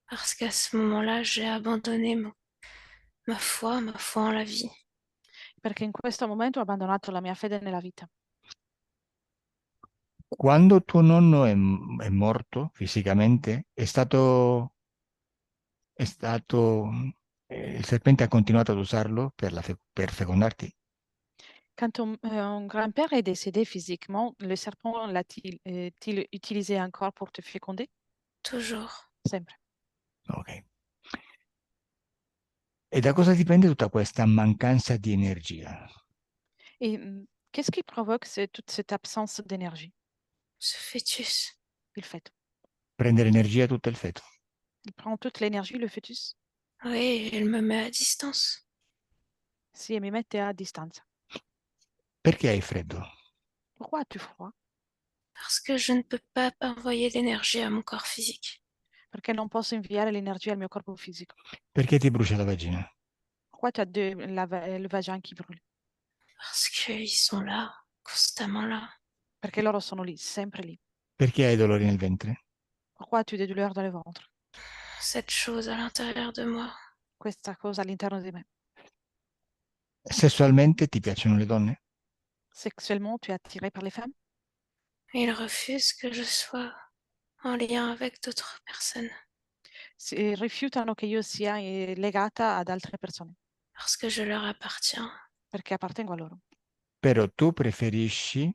Parce qu'à ce moment-là, j'ai abandonné ma foi en la vie. Perché in questo momento ho abbandonato la mia fede nella vita. Quando tuo nonno è morto fisicamente, il serpente ha continuato ad usarlo per fecondarti? Quand ton grand-père est décédé physiquement, le serpent l'a-t-il utilisé encore pour te féconder? Toujours. Sempre. Ok. E da cosa dipende tutta questa mancanza di energia? Et Qu'est-ce qui provoque toute cette absence d'énergie? Ce fœtus. Il feto. Prende l'energia tutto il feto. Il prend toute l'énergie, le fœtus? Oui, il me met à distance. Si, e mi mette a distanza. Perché hai freddo? Pourquoi as-tu froid? Parce que je ne peux pas envoyer d'énergie à mon corps physique. Perché non posso inviare l'energia al mio corpo fisico. Perché ti brucia la vagina? Pourquoi tu as le vagin qui brûle? Parce qu'ils sont là, constamment là. Perché loro sono lì, sempre lì. Perché hai dolori nel ventre? Pourquoi as-tu des douleurs dans le ventre? Cette chose à l'intérieur de moi. Questa cosa all'interno di me. Sessualmente ti piacciono le donne? Sexuellement, tu es attiré par les femmes? Ils refusent que je sois en lien avec d'autres personnes. Rifiutano che io sia legata ad altre persone, Parce que je leur appartiens. perché appartengo a loro. Però tu preferisci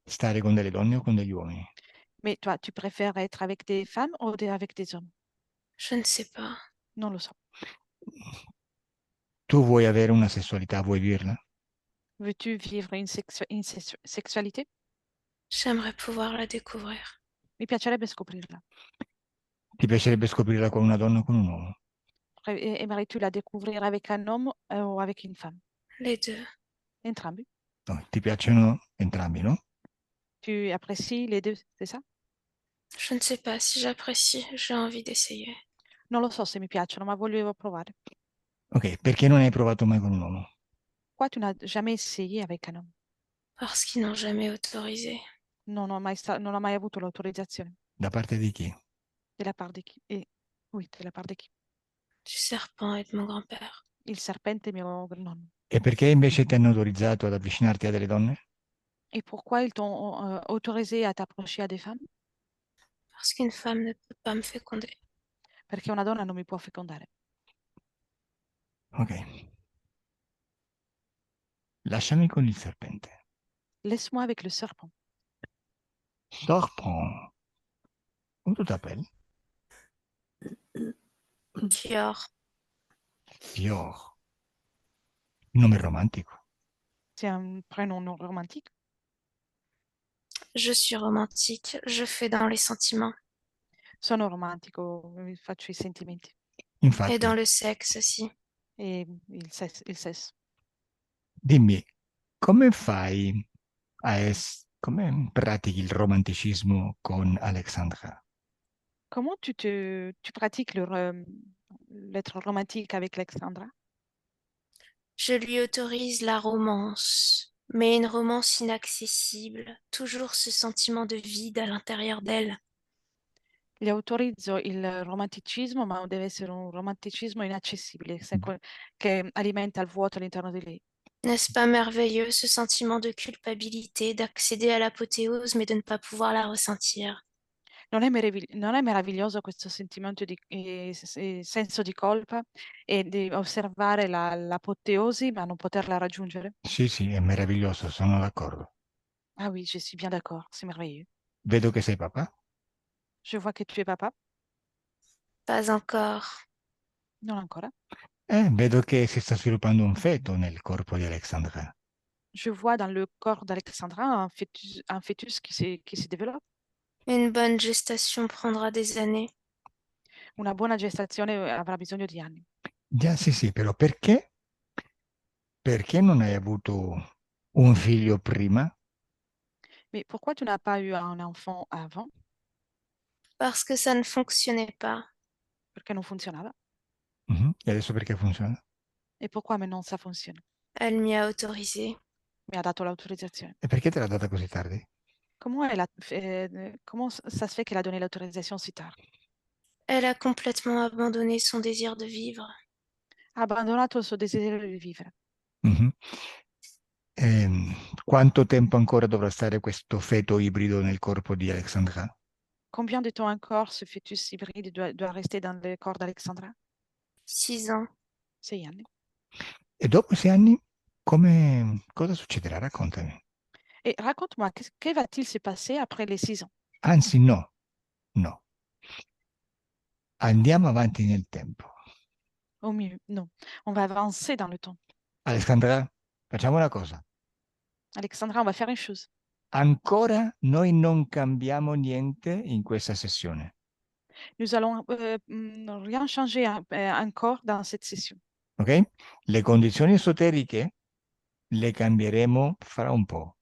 stare con delle donne o con degli uomini? Mais toi, tu préfères être avec des femmes ou avec des hommes? Je ne sais pas. Non lo so. Tu vuoi avere una sessualità, vuoi viverla? Veux-tu vivre une sexualité? J'aimerais pouvoir la découvrir. Mi piacerebbe scoprirla. Ti piacerebbe scoprirla con una donna o con un uomo? Aimerais-tu la découvrir avec un homme ou avec une femme? Les deux. Entrambi. No, ti piacciono entrambi, no? Tu apprécies les deux, c'est ça? Je ne sais pas si j'apprécie. J'ai envie d'essayer. Non lo so se mi piacciono, ma volevo provare. Ok, perché non hai provato mai con un uomo? Quoi, tu n'as jamais essayé avec un homme? Parce qu'ils n'ont jamais autorisé. Non ho mai avuto l'autorizzazione. Da parte di chi? De la part di chi? Oui, de la part di chi? Du serpent et de mon grand-père. Il serpente mio nonno. E perché invece ti hanno autorizzato ad avvicinarti a delle donne? Et pourquoi ils t'ont autorisé à t'approcher à des femmes? Parce qu'une femme ne peut pas me féconder. Perché una donna non mi può fecondare. Ok. Lasciami con il serpente. Laisse-moi avec le serpent. Serpent. Come tu t'appelles? Kior. Fior. Nome romantico. C'est un prénom non romantique. Je suis romantique. Je fais dans les sentiments. Sono romantico, faccio i sentimenti. Et Infatti, dans le sexe aussi. E il sesso. dimmi, come fai come pratichi il romanticismo con Alexandra? Comment tu pratiques l'être romantique avec Alexandra? Je lui autorise la romance, mais une romance inaccessible, toujours ce sentiment de vide à l'intérieur d'elle. Gli autorizzo il romanticismo, ma deve essere un romanticismo inaccessibile, che alimenta il vuoto all'interno di lei. N'est-ce pas merveilleux ce sentiment de culpabilité, d'accéder à l'apothéose mais de ne pas pouvoir la ressentir? Non è meraviglioso questo sentimento di senso di colpa e di osservare l'apoteosi, ma non poterla raggiungere? Sì, sì, è meraviglioso, sono d'accordo. Ah oui, je suis bien d'accord, c'est merveilleux. Vedo che sei papà. Je vois que tu es papa, Pas encore. non ancora. Vedo che si sta sviluppando un feto nel corpo di Alexandra. Je vois dans le corps d'Alexandra un fœtus qui se développe. Une bonne gestation prendra des années. Una buona gestazione avrà bisogno di anni. Già, sì, sì, però perché? Perché non hai avuto un figlio prima? Mais pourquoi tu n'as pas eu un enfant avant? Parce que ça ne fonctionnait pas. Perché non funzionava. Mhm. E adesso perché funziona? E pourquoi maintenant ça fonctionne? Elle m'y a autorisé. Mi ha dato l'autorizzazione. E perché te l'ha data così tardi? Comment ça se fait qu'elle a donné l'autorisation si tard? Elle a complètement abandonné son désir de vivre. Ha abbandonato il suo desiderio di vivere. Mhm. Quanto tempo ancora dovrà stare questo feto ibrido nel corpo di Alexandra? Combien de temps encore ce fœtus hybride doit rester dans le corps d'Alexandra? 6 ans. 6 anni. E dopo 6 anni, cosa succederà? Raccontami. Et raconte-moi, que va-t-il se passer après les 6 ans? Anzi, no, no. Andiamo avanti nel tempo. Au mieux, non. On va avancer dans le temps. Alexandra, facciamo una cosa. Alexandra, on va faire une chose. Ancora noi non cambiamo niente in questa sessione. Nous allons rien changer encore dans cette session. Ok? Le condizioni esoteriche le cambieremo fra un po'.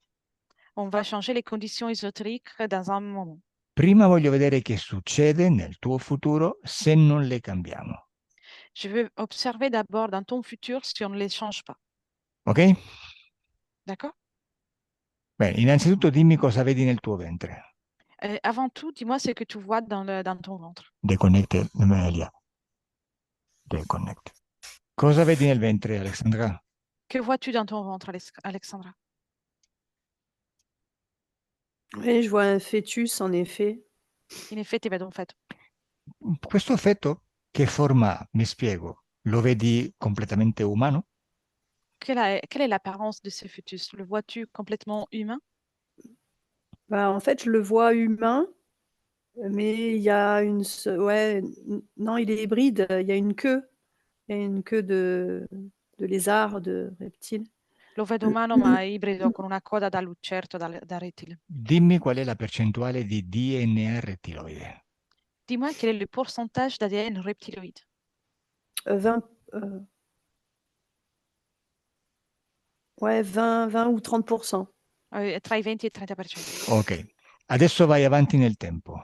On va changer les conditions ésotériques dans un moment. Prima voglio vedere che succede nel tuo futuro se non le cambiamo. Je veux observer d'abord dans ton futur si on ne les change pas. Ok? D'accord? Bene, innanzitutto dimmi cosa vedi nel tuo ventre. Avant tout, dis-moi ce que tu vois dans ton ventre. Deconnected, Melia. Deconnect. Cosa vedi nel ventre, Alexandra? Que vois-tu dans ton ventre, Alexandra? Oui, je vois un fœtus, en effet. In effetti vedo un feto. Questo feto che forma ha? Mi spiego. Lo vedi completamente umano? Quelle est l'apparence de ce fœtus? Le vois-tu complètement humain? Bah, en fait, je le vois humain, mais il y a ouais, non, il est hybride. Il y a une queue. Il y a une queue de lézard, de reptile. Lo vedo umano, ma ibrido con una coda da lucerto, da rettile. Dimmi qual è la percentuale di DNA rettiloide. Dis-moi quel est le pourcentage d'ADN reptiloïde? 20, ouais, 20 ou 30%. Tra i 20 e i 30%. Ok, adesso vai avanti nel tempo.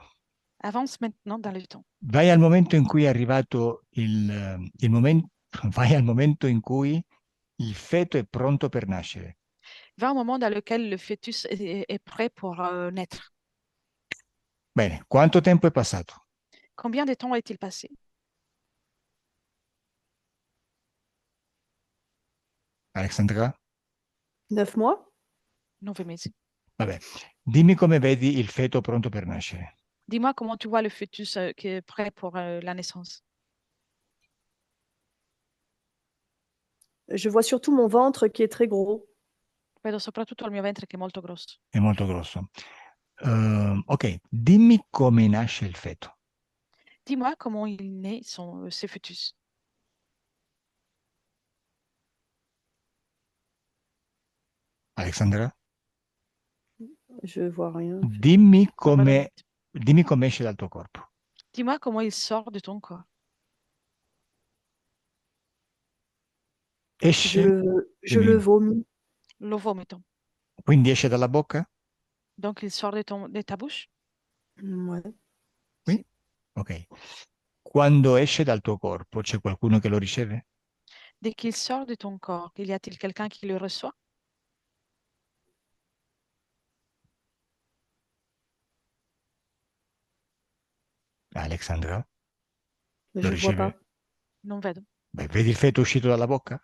Avance maintenant dans le temps. Vai al momento in cui è arrivato il momento, vai al momento in cui il feto è pronto per nascere. Va au moment dans lequel le fœtus est prêt pour naître. Bene, quanto tempo è passato? Combien de temps est-il passé? Alexandra? 9 mois. 9 mesi. Vabbè, dimmi come vedi il feto pronto per nascere. Dis-moi comment tu vois le fœtus qui est prêt pour la naissance. Je vois surtout mon ventre qui est très gros. Vedo soprattutto il mio ventre che è molto grosso. È molto grosso. Ok, dimmi come nasce il feto. Dis-moi comment il naît ce fœtus. Alexandra? Je vois rien. Dimmi Non vedo come, niente. dimmi come esce dal tuo corpo. Dis-moi comment il sort de ton corps. Esce, Je le vomis. Lo vomito. quindi esce dalla bocca? Donc il sort de ta bouche? Ouais. Qui? Ok. Quando esce dal tuo corpo, c'è qualcuno che lo riceve? Dès qu'il sort de ton corps, y a-t-il quelqu'un qui le reçoit? Alexandra? Lo Je vois riceve? pas. Non vedo. Beh, vedi il feto uscito dalla bocca?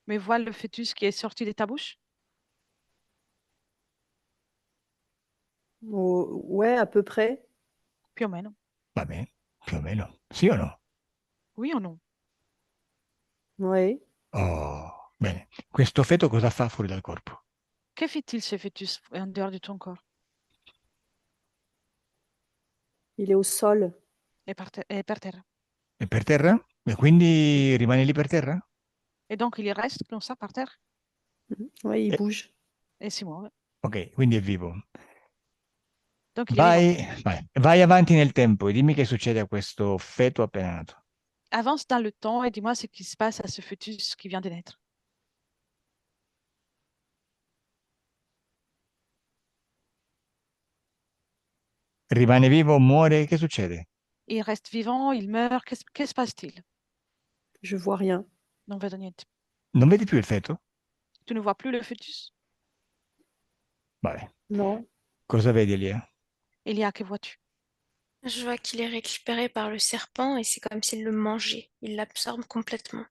Mais vois le fœtus qui est sorti de ta bouche? Ouais, à peu près. Più o meno. Va bene, più o meno. Sì o no? Oui ou non? Ouais. Oh, bene. Questo feto cosa fa fuori dal corpo? Que fait-il ce fœtus en dehors de ton corps? Il est au sol. È per terra. È per terra? E quindi rimane lì per terra? Et donc il reste comme ça par terre Ouais, il Eh. bouge. et si muove. Ok, quindi è vivo. Donc il est vivant. Vai avanti nel tempo e dimmi che succede a questo feto appena nato. Avance dans le temps et dis-moi ce qui se passe à ce fœtus qui vient de naître. Rimane vivo, muore, che succede? Il reste vivant, il meurt, que se passe-t-il? Je vois rien. Non vedo niente. Non vedi più il feto? Tu ne vois plus le fœtus? Vabbè. Non. Cosa vedi, Elia? Elia, que vois-tu? Je vois qu'il est récupéré par le serpent et c'est comme s'il le mangeait. Il l'absorbe complètement.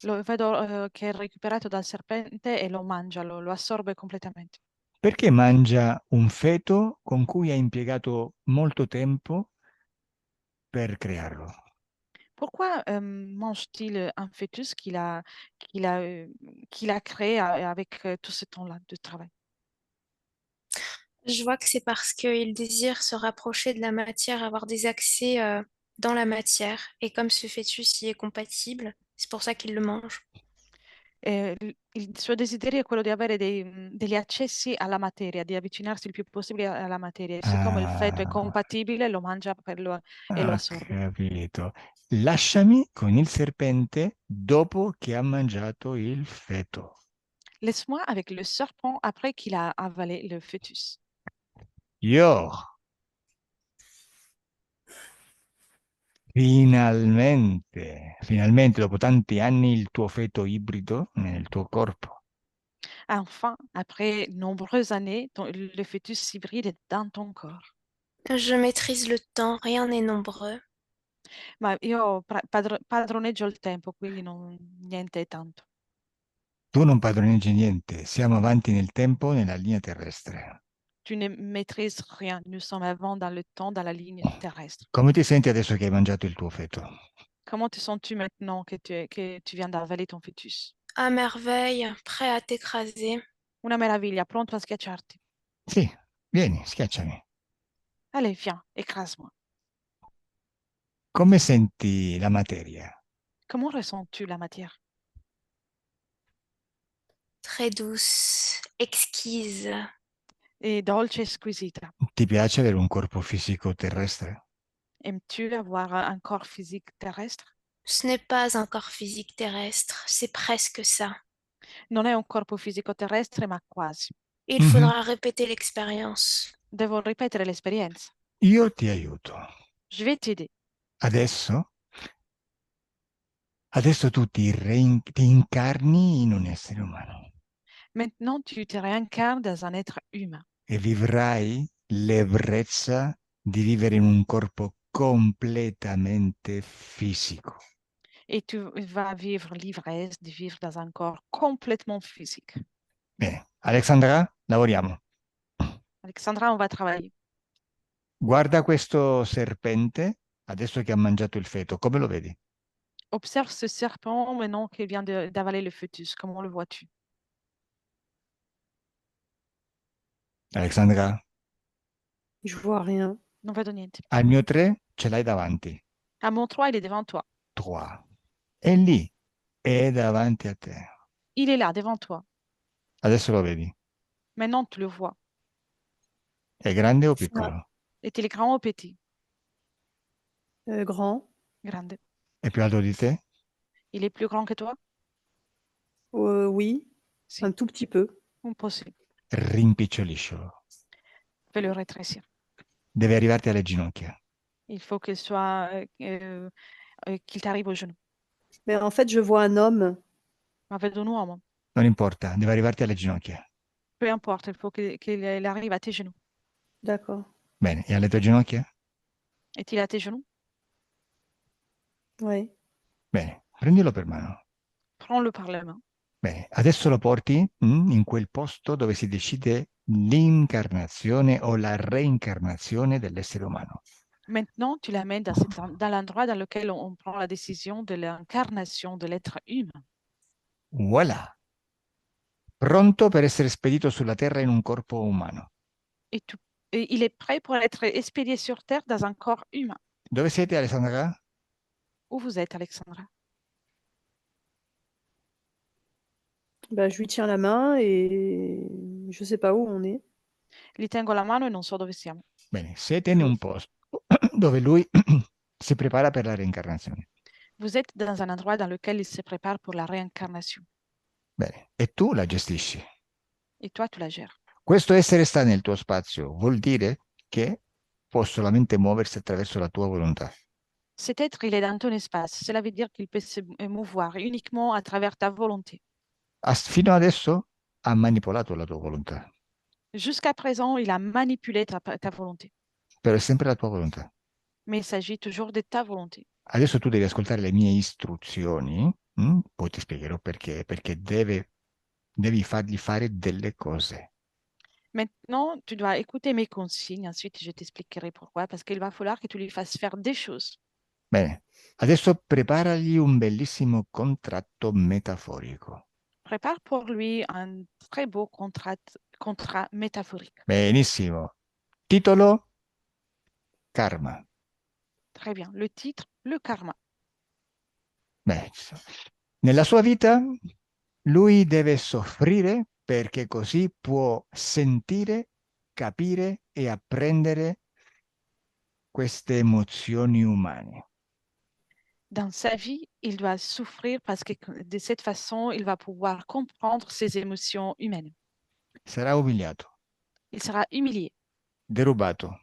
Lo vedo che è recuperato dal serpente e lo mangia, lo assorbe completamente. Perché mangia un feto con cui ha impiegato molto tempo per crearlo? Pourquoi mange-t-il un fœtus qu'il a créé avec tout ce temps-là de travail? Je vois que c'est parce qu'il désire se rapprocher de la matière, avoir des accès dans la matière. Et comme ce fœtus y est compatible, c'est pour ça qu'il le mange. Il suo desiderio è quello di avere degli accessi alla materia, di avvicinarsi il più possibile alla materia. E siccome il feto è Ah, compatibile, lo mangia e lo ho assorbe. capito. Lasciami con il serpente dopo che ha mangiato il feto. Laisse-moi avec le serpent après qu'il a avalé le fœtus. Io finalmente dopo tanti anni il tuo feto ibrido nel tuo corpo. Enfin, après nombreuses années, le fœtus hybride est dans ton corps. Je maîtrise le temps, rien n'est nombreux. Ma io padroneggio il tempo, quindi niente è tanto. Tu non padroneggi niente, siamo avanti nel tempo nella linea terrestre. Tu ne maîtrises rien. Nous sommes avant dans le temps, dans la ligne terrestre. Come ti senti adesso che hai mangiato il tuo feto? Comment te sens-tu maintenant que tu viens d'avaler ton fœtus? À merveille, prêt à t'écraser. Una meraviglia, pronto a schiacciarti. Sì, vieni, schiacciami. Allez, viens, écrase-moi. Come senti la materia? Comment ressens-tu la matière? Très douce, exquise. Et dolce e squisita. Ti piace avere un corpo fisico terrestre? Aimes-tu avoir un corps physique terrestre? Ce n'est pas un corps physique terrestre, c'est presque ça. Non è un corpo fisico terrestre, ma quasi. Il Mhm. faudra répéter l'expérience. Devo ripetere l'esperienza. Io ti aiuto. Je vais t'aider. Adesso, adesso tu ti incarni in un essere umano Maintenant, tu te réincarnes dans un être humain e vivrai l'ebbrezza di vivere in un corpo completamente fisico. et tu vas vivre l'ivresse de vivre dans un corps complètement physique. Bene, Alexandra, lavoriamo. Alexandra, on va travailler. Guarda questo serpente adesso che ha mangiato il feto, come lo vedi? Observe ce serpent maintenant qui vient d'avaler le fœtus. Comment le vois-tu? Alexandra, Je vois rien. Non vedo niente. al mio 3 ce l'hai davanti, À mon 3, il est devant toi. 3. E lì, è davanti a te. Il est là, devant toi. Adesso lo vedi. Maintenant, tu le vois. È grande o Ouais. piccolo? Est-il grand ou petit? Grand. Grande. È più alto di te? Il est plus grand que toi? Oui, Si, un tout petit peu. impossible. Rimpiccioliscilo. Fais le rétrécir. Deve arrivarti alle ginocchia. Il faut qu'il t'arrive au genou. Mais en fait, je vois un homme. Ma vedo un uomo. Non importa, deve arrivarti alle ginocchia. Peu importe, il faut qu'il arrive à tes genoux. D'accord. Bene, e alle tue ginocchia? Est-il à tes genoux? Oui. Bene, prendilo per mano. Prends-le par la main. Bene, adesso lo porti in quel posto dove si decide l'incarnazione o la reincarnazione dell'essere umano. Maintenant, tu l'amènes dans l'endroit dans lequel on prend la décision de l'incarnation de l'être humain. Voilà! Pronto per essere spedito sulla Terra in un corpo umano. Et il est prêt pour être expédié sur Terre dans un corps humain. Dove siete, Alessandra? Où vous êtes, Alexandra? Bah, je lui tiens la main et je sais pas où on est. Gli tengo la mano e non so dove siamo. Bene, siete in un posto dove lui si prepara per la reincarnazione. Vous êtes dans un endroit dans lequel il se prépare pour la réincarnation. Bene, e tu la gestisci. Et toi, tu la gères. Questo essere sta nel tuo spazio vuol dire che può solamente muoversi attraverso la tua volontà. Cet être, il est dans ton espace. Cela veut dire qu'il peut se mouvoir uniquement à travers ta volonté. Fino adesso ha manipolato la tua volontà, Jusqu'à présent, il a manipulé ta volonté. però è sempre la tua volontà. Mais il s'agit toujours de ta volonté. Adesso tu devi ascoltare le mie istruzioni, poi ti spiegherò perché devi fargli fare delle cose. Maintenant, tu dois écouter mes consignes. Ensuite, je t'expliquerai pourquoi. Parce qu'il va falloir que tu lui fasses faire des choses. Bene, adesso preparagli un bellissimo contratto metaforico. Prépare pour lui un très beau contrat métaphorique. Benissimo. Titolo: Karma. Très bien. Le titre, le karma. Beh, nella sua vita Lui deve soffrire perché così può sentire, capire e apprendere queste emozioni umane. Dans sa vie, il doit souffrir parce que de cette façon, il va pouvoir comprendre ses émotions humaines. Sarà umiliato, Il sera humilié derubato,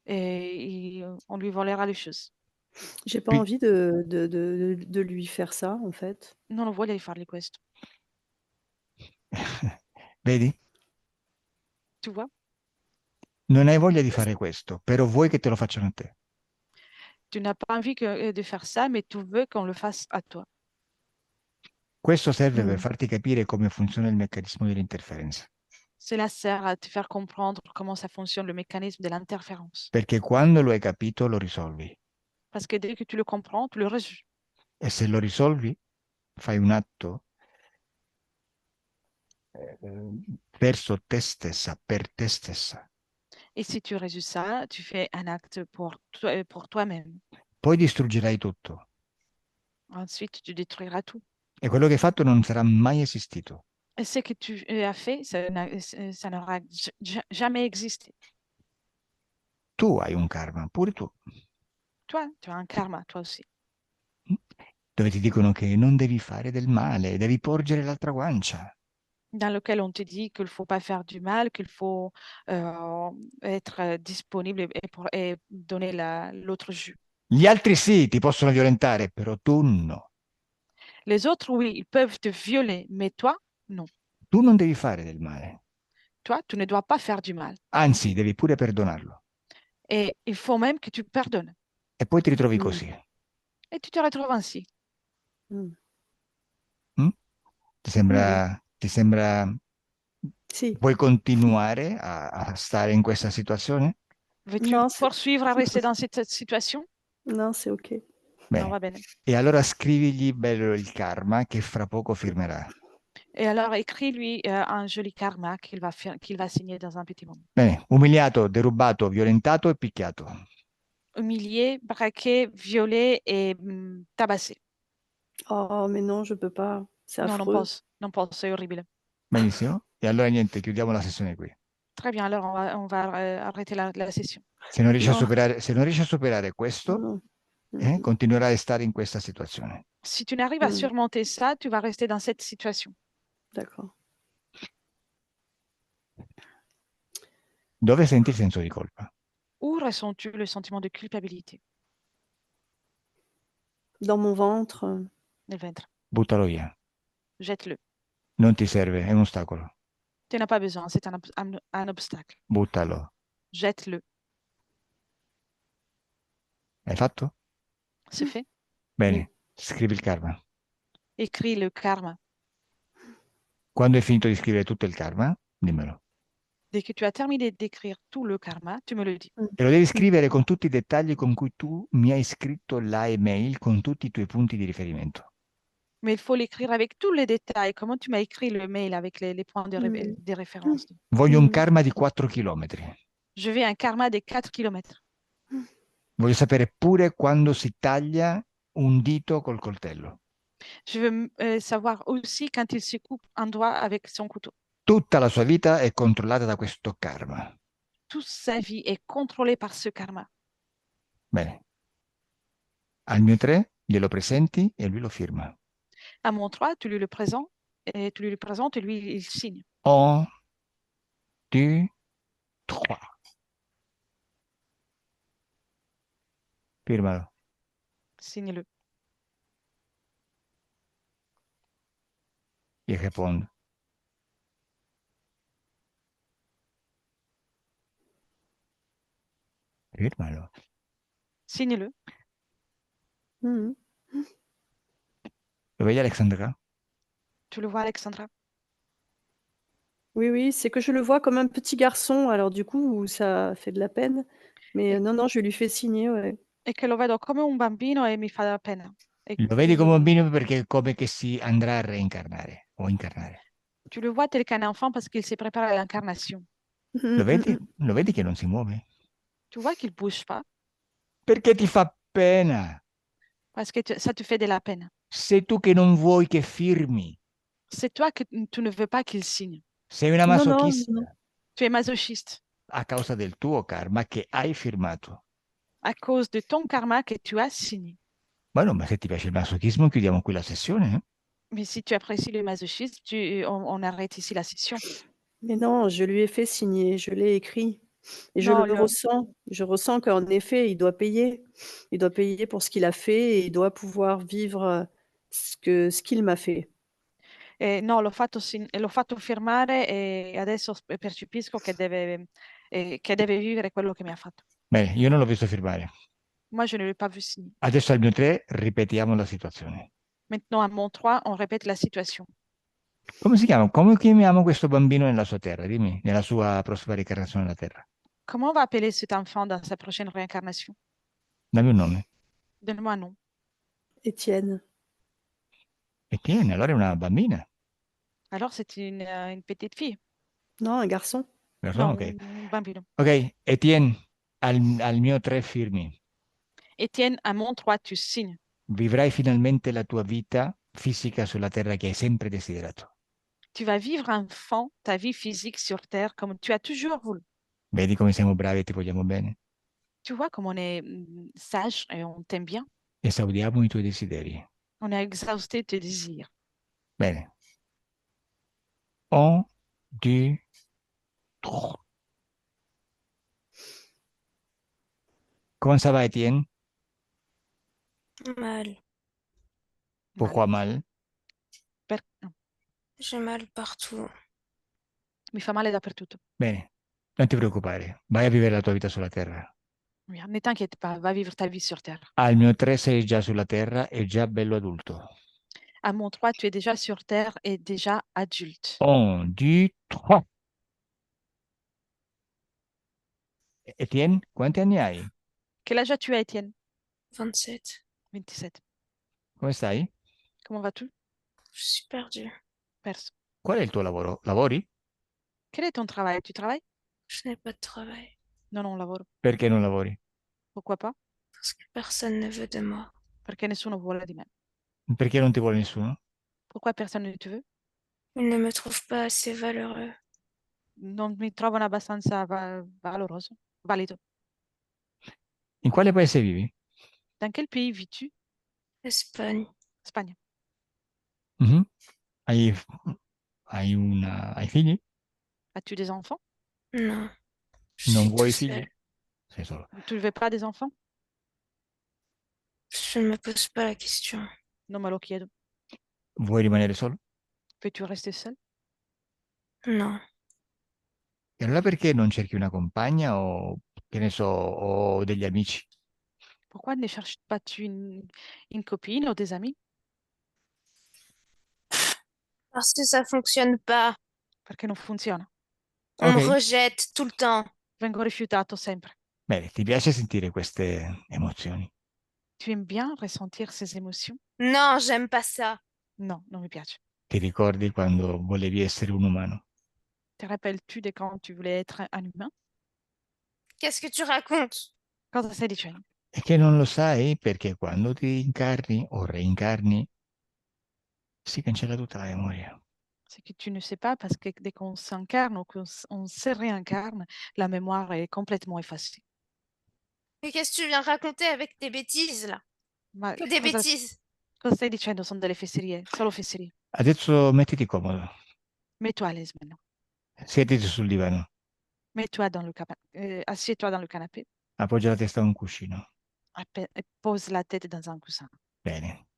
et on lui volera les choses. J'ai pas pi- envie de lui faire ça, en fait. Non lo voglio fargli questo. Vedi? Tu vois? Non hai voglia di fare questo, però vuoi che te lo facciano a te. Tu n'as pas envie de faire ça, mais tu veux qu'on le fasse à toi. Questo serve per Mm. farti capire come funziona il meccanismo dell'interferenza. Cela sert à te faire comprendre comment ça fonctionne, le mécanisme de l'interférence. Perché quando lo hai capito, lo risolvi. Parce que dès que tu le comprends, tu le résous. E se lo risolvi, fai un atto verso te stessa, per te stessa. Et si tu résous ça, tu fais un acte pour toi-même. Poi distruggerai tutto. Ensuite, tu détruiras tout. E quello che hai fatto non sarà mai esistito. Et ce que tu as fait, ça n'aura jamais existé. Tu hai un karma, pure tu, Toi, tu as un karma, toi aussi. dove ti dicono che non devi fare del male, devi porgere l'altra guancia. Dans lequel on te dit qu'il ne faut pas faire du mal, qu'il faut être disponible et donner l'autre jus. Gli altri sì, ti possono violentare, però tu no. Les autres, oui, ils peuvent te violer, mais toi, non. Tu non devi fare del male, Toi, tu ne dois pas faire du mal. anzi, devi pure perdonarlo. Et il faut même que tu pardonnes. E poi ti ritrovi Mm. così. Et tu te retrouves ainsi. Mm. Mm? Ti sembra, Si. vuoi continuare a stare in questa situazione? Veux-tu Non, poursuivre à rester dans cette situation? non, c'est OK. Non, Bene. va bene. E allora scrivigli bello il karma che fra poco firmerà. Et alors, écris-lui un joli karma qu'il va signer dans un petit moment. Bene, umiliato, derubato, violentato e picchiato. Humilié, braqué, violé et tabassé. Oh, mais non, je peux pas. C'est Non, affreux. non pense, c'est horrible. Benissimo. E allora niente, chiudiamo la sessione qui. Très bien, alors on va arrêter la session. Se non riesci a No. superare, se non riesci a superare questo, Non. Mm. continuerai a stare in questa situazione. Si tu n'arrives à surmonter ça, tu vas rester dans cette situation. D'accord. Dove senti il senso di colpa? Où ressens-tu le sentiment de culpabilité? Dans mon ventre. Le ventre. Buttalo via. Jette-le. Non ti serve, è un ostacolo. Tu n'as pas besoin, c'est un obstacle. Buttalo. Jette-le. Hai fatto? C'est fait. Bene, scrivi il karma. Écris le karma. Quando hai finito di scrivere tutto il karma, dimmelo. Dès que tu as terminé d'écrire tout le karma, tu me le dis. E lo devi scrivere con tutti i dettagli con cui tu mi hai scritto la email con tutti i tuoi punti di riferimento. Mais il faut l'écrire avec tous les détails. Comment tu m'as écrit le mail avec les points de référence? Voglio un karma di 4 chilometri. Je veux un karma des 4 km. Voglio sapere pure quando si taglia un dito col coltello. Je veux savoir aussi quand il se coupe un doigt avec son couteau. Tutta la sua vita è controllata da questo karma. Toute sa vie est contrôlée par ce karma. Bene. Al mio 3 glielo presenti e lui lo firma. À mon 3, tu lui le présentes et lui, il signe. 1, 2, 3. Firmalo. Signe-le. Il répond. Firmalo. Signe-le. Mhm. Lo vedi Alexandra? Tu le vois, Alexandra? Oui, oui, c'est que je le vois comme un petit garçon, alors du coup, ça fait de la peine. Mais non, je lui fais signer, ouais. E che lo vedo come un bambino e mi fa pena. E Lo vedi come un quindi bambino perché è come che si andrà a reincarnare o incarnare. tu le vois tel qu'un enfant parce qu'il s'est préparé à l'incarnation. Lo vedi che non si muove? Tu vois qu'il ne bouge pas Perché ti fa pena. parce que ça te fait de la peine. Sei tu che non vuoi che firmi. C'est toi que tu ne veux pas qu'il signe. Sei una Non, non, masochista non. Tu es masochiste a causa del tuo karma che hai firmato. à cause de ton karma que tu as signé. Bueno, ma se ti piace il masochismo, chiudiamo qui la sessione. Mais si tu apprécies le masochisme, on arrête ici la session. Mais non, je lui ai fait signer, je l'ai écrit et je Non, le ressens. Je ressens qu'en effet, il doit payer. Il doit payer pour ce qu'il a fait et il doit pouvoir vivre, ce qu'il m'a fait. no, l'ho fatto firmare e adesso percepisco che deve vivere quello che mi ha fatto. Bene, io non l'ho visto firmare. Moi, je ne l'ai pas vu signer. Adesso al mio 3 ripetiamo la situazione. Maintenant, à mon 3, on répète la situation. Come si chiama? Come chiamiamo questo bambino nella sua terra? Dimmi, nella sua prossima reincarnazione nella terra. Comment on va appeler cet enfant dans sa prochaine réincarnation? Dammi un nome. Donne-moi un nom. Étienne. Etienne, allora è una bambina. Alors, c'est une petite fille. Non, un garçon. Non, Ok. un bambino. Ok, Etienne, al mio 3 firmi. Étienne, à mon 3, tu signes. Vivrai finalmente la tua vita fisica sulla terra che hai sempre desiderato. Tu vas vivre enfant ta vie physique sur Terre comme tu as toujours voulu. Vedi come siamo bravi e ti vogliamo bene? Tu vois comme on est sage et on t'aime bien. Esaudiamo i tuoi desideri. On a exhausté tes désirs. Bene. 1, 2, 3. Comment ça va, Etienne? Mal. Pourquoi mal? No, J'ai mal partout. mi fa male dappertutto. Bene, non ti preoccupare, vai a vivere la tua vita sulla terra. Bien, ne t'inquiète pas, va vivre ta vie sur Terre. Al mio 3 sei già sulla terra e già bello adulto. À mon 3, tu es déjà sur Terre et déjà adulte. 1, 2, 3. Etienne, quanti anni hai? Quel âge as-tu, Étienne? 27. 27. Come stai? Comment vas-tu? Je suis perdue. Perse. Qual è il tuo lavoro? Lavori? Quel est ton travail? Tu travailles? Je n'ai pas de travail. Non, non, lavoro. Perché non lavori? Pourquoi pas? Parce que personne ne veut de moi. Perché nessuno vuole di me. Perché non ti vuole nessuno? Pourquoi personne ne te veut? Ils ne me trouvent pas assez valeureux. Non mi trovano abbastanza valoroso, valido. In quale paese vivi? Dans quel pays vis-tu? Espagne. Spagna. Mhm. Hai, hai figli? As-tu des enfants? Non. Je Non suis vuoi tout figli? seul. Sei solo. Tu ne veux pas des enfants? Je ne me pose pas la question. Non me lo chiedo. Vuoi rimanere solo? Peux-tu rester seul? Non. E allora perché non cerchi una compagna o, che ne so, o degli amici? Pourquoi ne cherches pas-tu une copine ou des amis? Parce que ça fonctionne pas. Perché non funziona. On me Ok, rejette tout le temps. Vengo rifiutato sempre. bene, ti piace sentire queste emozioni? Tu aimes bien ressentir ces émotions? Non, j'aime pas ça. Non, non mi piace. Ti ricordi quando volevi essere un umano? Te rappelles-tu de quand tu voulais être un humain? Qu'est-ce que tu racontes? Cosa stai dicendo? E che non lo sai perché quando ti incarni o reincarni si cancella tutta la memoria. C'est que tu ne sais pas parce que dès qu'on s'incarne ou qu'on se réincarne, la mémoire est complètement effacée. Mais qu'est-ce que tu viens raconter avec tes bêtises là? Ma Que des bêtises. cosa stai dicendo? Sono delle fesserie, solo fesserie. Adesso mettiti comodo, Mets-toi à l'aise maintenant. siediti sul divano, Mets-toi dans le assieds-toi dans le canapé appoggia la testa a un cuscino. et pose la tête dans un coussin. Bene,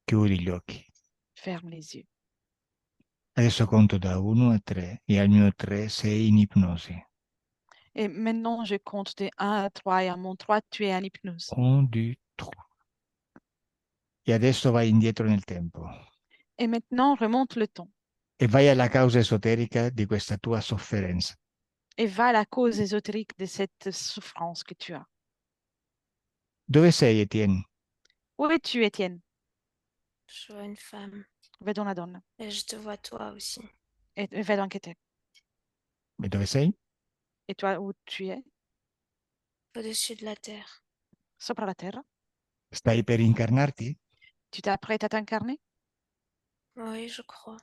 chiudi gli occhi. Ferme les yeux. Adesso conto da 1 a 3 e al mio 3 sei in ipnosi. Et maintenant, je compte de 1 à 3 et à mon 3, tu es en hypnose. 1, 2, 3. E adesso vai indietro nel tempo Et maintenant, remonte le temps e vai alla causa esoterica di questa tua sofferenza. et va à la cause ésotérique de cette souffrance que tu as. Dove sei, Etienne? Où es-tu, Étienne? Je vois une femme. Vedo una donna. Et je te vois toi aussi. Et vedo anche te. E dove sei? Et toi, où tu es? Au-dessus de la terre. Sopra la terra? Stai per incarnarti? Tu t'apprêtes à t'incarner? Oui, je crois.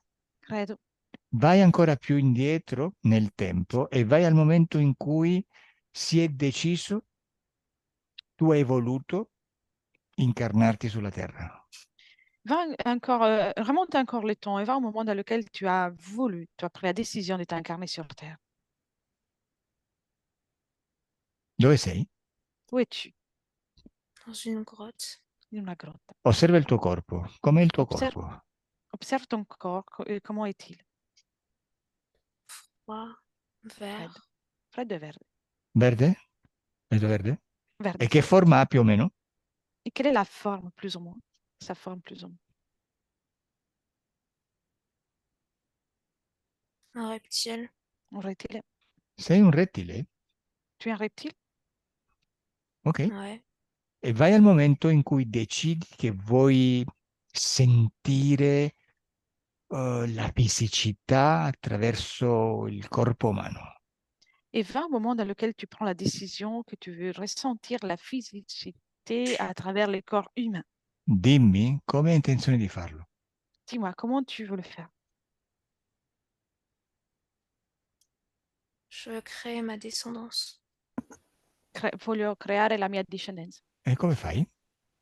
Credo. Vai ancora più indietro nel tempo e vai al momento in cui si è deciso, tu hai voluto incarnarti sulla Terra. Remonte encore le temps et va au moment dans lequel tu as voulu, tu as pris la décision de t'incarner sur Terre. Dove sei? Où es-tu? Dans une grotte. In una grotta. Osserva il tuo corpo. Com'è il tuo Observe, corpo? observe ton corps, comment est-il? Froid. Vert. Freddo. Freddo e verde. Verde? Vedo verde? Verde. E che forma ha più o meno? Et quelle est la forme, plus ou moins? Sa forme, plus ou moins. Un reptile. Un reptile. Sei un rettile? Tu es un reptile? Ok. Ouais. E vai al momento in cui decidi che vuoi sentire la fisicità attraverso il corpo umano. Et va au moment dans lequel tu prends la décision que tu veux ressentir la physicité à travers les corps humains. Dimmi come hai intenzione di farlo. Dis-moi, comment tu veux le faire? Je veux créer ma descendance. Voglio creare la mia discendenza. E come fai?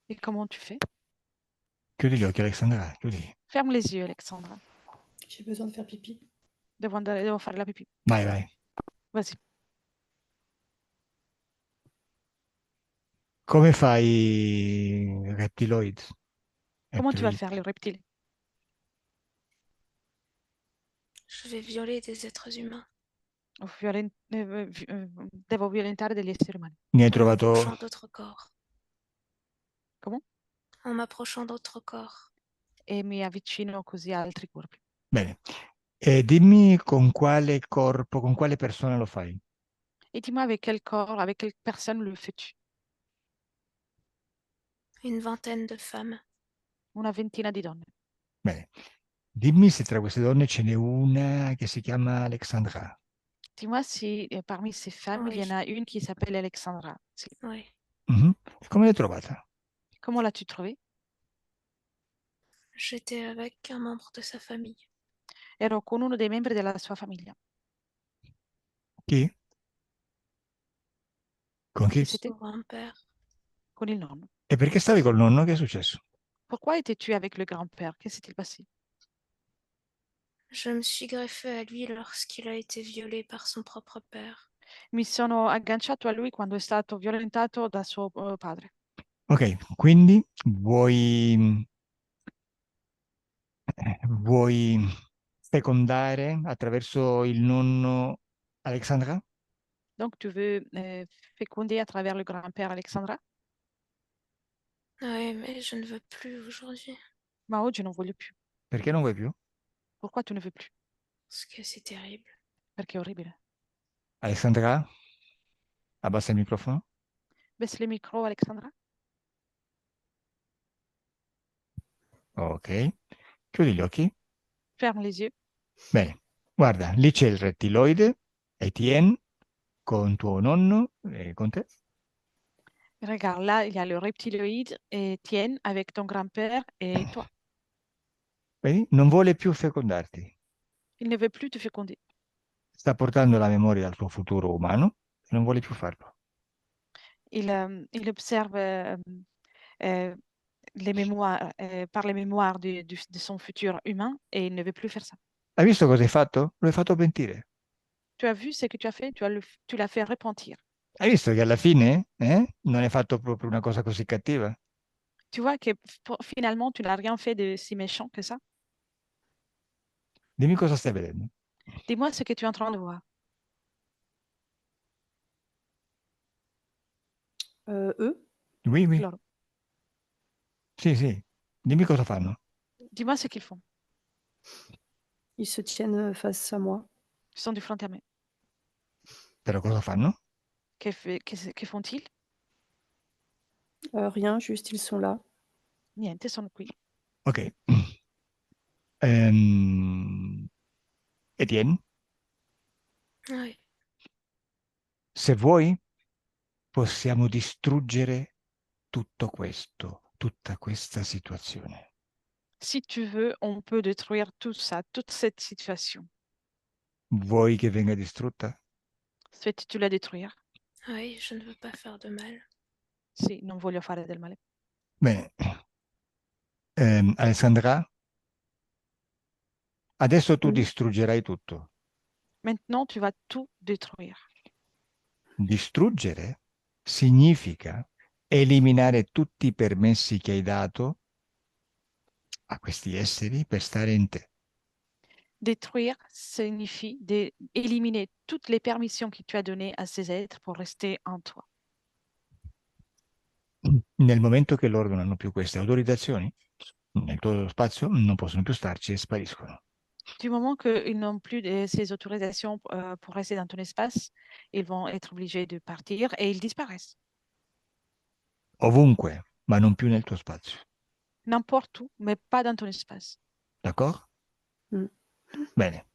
Et comment tu fais? Chiudi gli occhi, Alexandra, chiudi. Ferme les yeux, Alexandra. J'ai besoin de faire pipi. Devo fare la pipì. Vai, vai. Vas-y. Come fai Reptiloid? Comment tu vas Reptiloid. faire le reptile? Je vais violer des êtres humains Devo violentare degli esseri umani. Ne hai en trovato... m'approchant d'autres corps. Comment? En m'approchant d'autres corps. E mi avvicino così a altri corpi. Bene. E dimmi con quale corpo, con quale persona lo fai? Et dis-moi avec quel corps, avec quelle personne le fais-tu? Une vingtaine de femmes. Una ventina di donne. Bene. Dimmi se tra queste donne ce n'è una che si chiama Alexandra. Dis-moi si parmi ces femmes, il y en a une qui s'appelle Alexandra. Sì. Oui. Mhm. E come l'hai trovata? Comment l'as-tu trouvée? J'étais avec un membre de sa famille. Ero con uno dei membri della sua famiglia. Chi? Con chi? Chi siete? Son grand-père. Con il nonno. E perché stavi col nonno? Che è successo? Pourquoi étais-tu avec le grand-père? Qu'est-ce qui s'est passé? Je me suis greffée à lui lorsqu'il a été violé par son propre père. Mi sono agganciato a lui quando è stato violentato da suo padre. Ok, quindi vuoi fecondare attraverso il nonno Alexandra? Donc, tu veux féconder à travers le grand-père Alexandra? Oui, mais je ne veux plus aujourd'hui. Ma oggi non voglio più. Perché non vuoi più? Pourquoi tu ne veux plus? Parce que c'est terrible. Perché è orribile. Alexandra? Abbassa il microfono. Baisse le micro, Alexandra. Ok. Chiudi gli occhi. Ferme les yeux. Bene. Guarda, lì c'è il rettiloide, Etienne, con tuo nonno e con te. Regarde, là, il y a le reptiloïde et Tienne avec ton grand-père et toi. Vedi? Non vuole più fecondarti. Il ne veut plus te féconder. Sta portando la memoria al tuo futuro umano e non vuole più farlo. Il observe euh, les mémoires, par les mémoires de son futur humain et il ne veut plus faire ça. Hai visto cosa hai fatto? Lo hai fatto pentire. Tu as vu ce que tu as fait? Tu l'as fait repentir. Hai visto che alla fine non hai fatto proprio una cosa così cattiva? Tu vois que finalement, tu n'as rien fait de si méchant que ça. Dimmi cosa stai vedendo. Dis-moi ce que tu es en train de voir. Eux, Oui, oui. Loro. Sì, sì. Dimmi cosa fanno. Dis-moi ce qu'ils font. ils se tiennent face à moi. Ils sont du front à main. Però cosa fanno? Que font-ils? Rien, juste ils sont là. Niente, sono qui. Ok. Etienne, Oui. se vuoi, possiamo distruggere tutto questo, tutta questa situazione. Si tu veux, on peut détruire tout ça, toute cette situation. Vuoi che venga distrutta? Souhaites-tu la détruire? Oui, je ne veux pas faire de mal. Sì, non voglio fare del male. Bene. Alessandra, adesso tu Mm. distruggerai tutto. Maintenant, tu vas tout détruire. Distruggere significa eliminare tutti i permessi che hai dato a questi esseri per stare in te. Détruire signifie éliminer toutes les permissions que tu as données à ces êtres pour rester en toi. Nel momento che loro non hanno più queste autorizzazioni, nel tuo spazio non possono più starci e spariscono. Du moment qu'ils n'ont plus ces autorisations pour rester dans ton espace, ils vont être obligés de partir et ils disparaissent. Ovunque, ma non più nel tuo spazio. N'importe où, mais pas dans ton espace. D'accordo? Mm. Bene.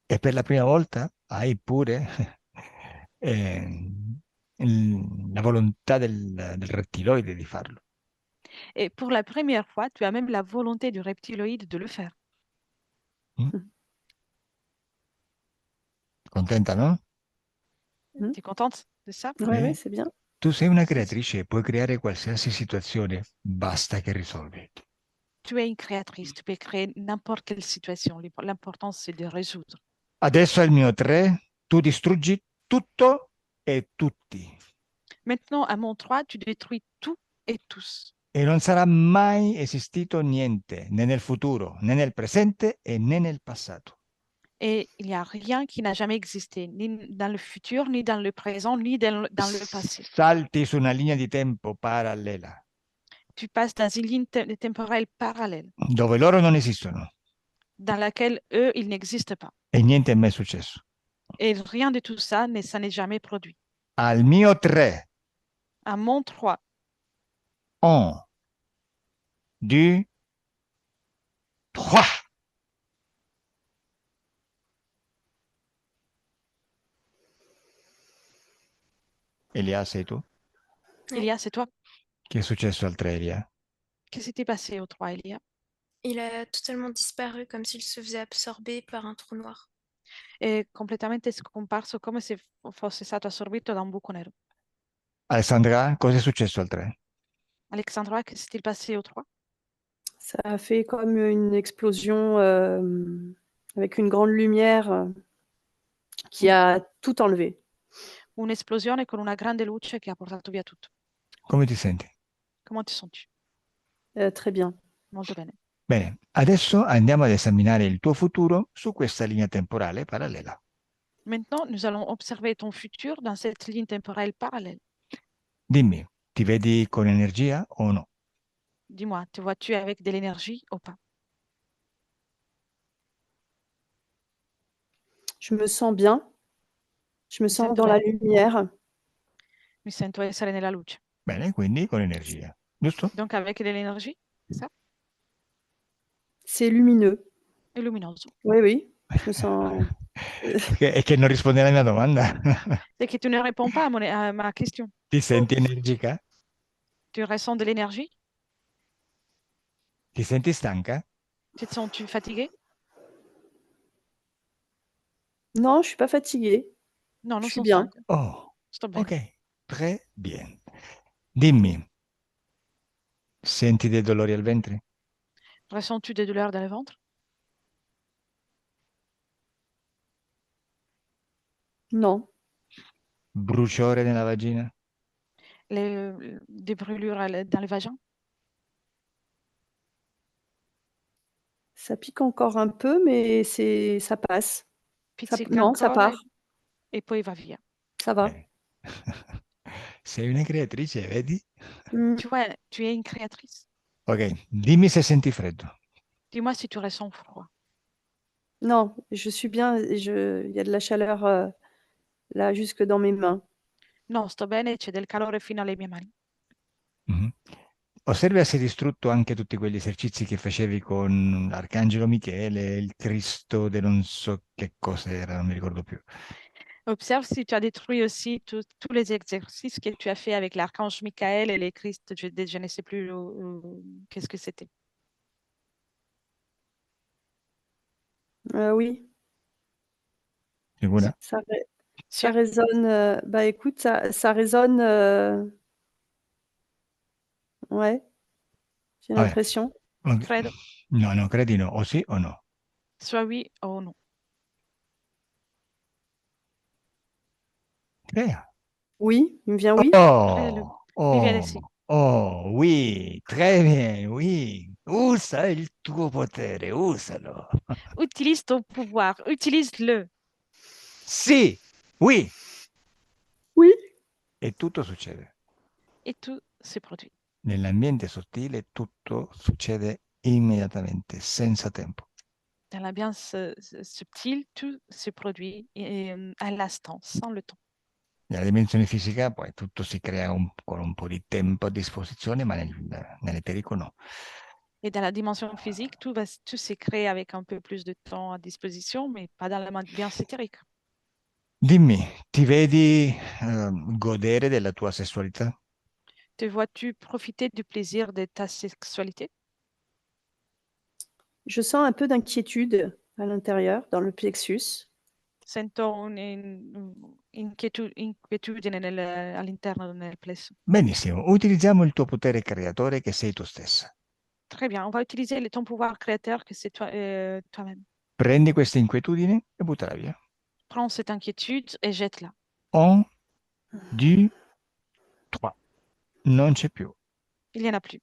E per la prima volta hai pure la volontà del rettiloide di farlo. Et pour la première fois, tu as même la volonté du reptiloïde de le faire. Contenta, no? Mm. Tu es contente de ça? Ouais, Sì. ouais, c'est bien. Tu sei una Sì, sì. creatrice e puoi creare qualsiasi situazione, basta che risolvi. Tu es une créatrice, tu peux créer n'importe quelle situation. L'important, c'est de résoudre. Adesso al mio 3, tu distruggi tutto e tutti. Maintenant, à mon 3, tu détruis tout et tous. E non sarà mai esistito niente, né nel futuro, né nel presente e né nel passato. Et il n'y a rien qui n'a jamais existé, ni dans le futur, ni dans le présent, ni dans le passé. Salti su una linea di tempo parallela, Tu passes dans une ligne temporelle parallèle, dove loro non esistono dans laquelle eux, ils n'existent pas. e niente è mai successo. Et rien de tout ça, ça n'est jamais produit. Al mio 3, À mon 3, 1, 2, 3. Elia, sei tu? Elia, c'est toi. Che è successo al 3, Elia? Qu'est-ce qui s'était passé au 3, Elia? Il a totalement disparu comme s'il se faisait absorber par un trou noir. È completamente scomparso come se fosse stato assorbito da un buco nero. Alessandra, cosa è successo al 3? Alexandra, qu'est-ce qui s'est passé au 3? Ça a fait comme une explosion avec une grande lumière qui a tout enlevé. Un'esplosione con una grande luce che ha portato via tutto. Come ti senti? Comment ti senti? Très bien. Molto bene. Bene, adesso andiamo ad esaminare il tuo futuro su questa linea temporale parallela. Maintenant, nous allons observer ton futur dans cette ligne temporelle parallèle. Dimmi, ti vedi con energia o no? Dis-moi, te vois-tu avec de l'énergie ou pas? Je me sens bien. Je me sens sento dans la bene. lumière. Mi sento essere nella luce. Bene, quindi con energia, giusto? Donc avec de l'énergie, c'est ça? C'est lumineux. È luminoso. Oui, oui. Je me sens. È che non rispondi alla mia domanda. C'est que tu ne réponds pas à ma question. Ti senti energica? Tu ressens de l'énergie? Ti senti stanca? Te sens-tu fatigué? Non, je suis pas fatiguée. No, non Je suis sono bien. stanca. Oh, Sto bene. ok, très bien. Dimmi, senti dei dolori al ventre? Ressens-tu des douleurs dans le ventre? Non. Bruciore nella vagina? Des brûlures dans le vagin? Ça pique encore un peu, mais ça passe. Pizzica Non, ça ancora part. e poi va via. Ça va. Bene. Sei una creatrice, vedi? Mm. Tu vois, tu es une créatrice. Ok, dimmi se senti freddo. Dis-moi si tu ressens froid. Non, je suis bien. Il y a de la chaleur là, jusque dans mes mains. No, sto bene, c'è del calore fino alle mie mani. Mhm. Osserva se hai distrutto anche tutti quegli esercizi che facevi con l'Arcangelo Michele, il Cristo de non so che cosa era, non mi ricordo più. Observe si tu as détruit aussi tous les exercices que tu as fait avec l'archange Michael et les Christ, je ne sais plus qu'est-ce que c'était. Oui, Sicura? ça, ça Sûr? résonne. Bah écoute, ça résonne. Ouais, j'ai Vabbè. l'impression. Ok. Credo. No, no, credi no. O sì o no? Soit oui ou non. Crea. Oui, il me vient oui. Credo. Oh, Mi viene sì. oui, très bien, oui. Usa il tuo potere, usalo. Utilise ton pouvoir, utilise-le. Sì, oui. Oui. E tutto succede. Et tout se produit. Nell'ambiente sottile tutto succede immediatamente, senza tempo. Dans l'ambiance subtile, tout se produit à l'instant, sans le temps. Nella dimensione fisica poi tutto si crea con un po' di tempo a disposizione, ma nell'eterico no. Et dans la dimension physique, tout se crée avec un peu plus de temps à disposition, mais pas dans l'ambiance éthérique. Dimmi, ti vedi godere della tua sessualità? Te vois-tu profiter du plaisir de ta sexualité? Je sens un peu d'inquiétude à l'intérieur, dans le plexus. Sento inquietudine all'interno del plesso. Benissimo, utilizziamo il tuo potere creatore che sei tu stessa. Très bien, on va utiliser ton pouvoir créateur que c'est toi, toi-même. Prendi questa inquietudine e buttala via. Prends cette inquiétude et jette-la. 1, 2, 3. Non c'è più. Il n'y en a plus.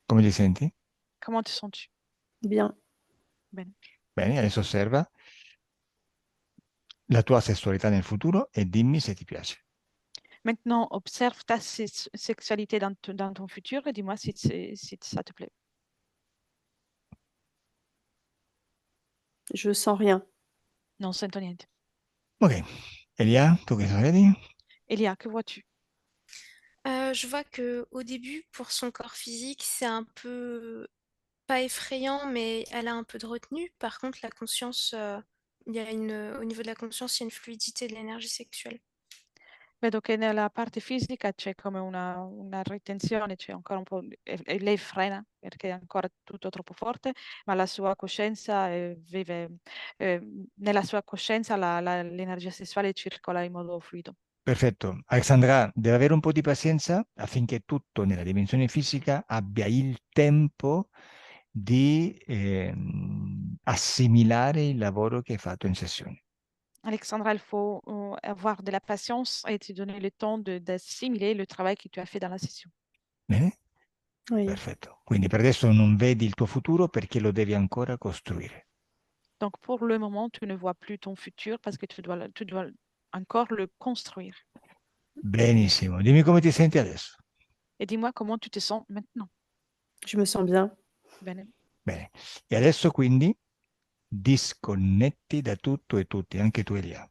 Come ti senti? Comment te sens-tu? Bien. Bene. Bene, adesso osserva la tua sessualità nel futuro e dimmi se ti piace. Maintenant, observe ta sexualité dans ton futur et dis-moi si ça te plaît. Je sens rien. Non sento niente. Ok, Elia, tu che vedi? Elia, que vois-tu? Je vois que au début, pour son corps physique, c'est un peu pas effrayant, mais elle a un peu de retenue. Par contre, la conscience, il y a au niveau de la conscience, il y a une fluidité de l'énergie sexuelle. Vedo che nella parte fisica c'è come una ritenzione, c'è ancora un po', e lei frena perché è ancora tutto troppo forte, ma la sua coscienza vive, nella sua coscienza l'energia sessuale circola in modo fluido. Perfetto. Alexandra, deve avere un po' di pazienza affinché tutto nella dimensione fisica abbia il tempo di assimilare il lavoro che hai fatto in sessione. Alexandra, il faut avoir de la patience et te donner le temps d'assimiler le travail que tu as fait dans la session. Bene? Oui. Perfetto. Quindi per adesso non vedi il tuo futuro perché lo devi ancora costruire. Donc pour le moment, tu ne vois plus ton futur parce que tu dois encore le construire. Benissimo. Dimmi come ti senti adesso. Et dis-moi comment tu te sens maintenant. Je me sens bien. Bene. Bene. E adesso quindi disconnetti da tutto e tutti, anche tu Elia.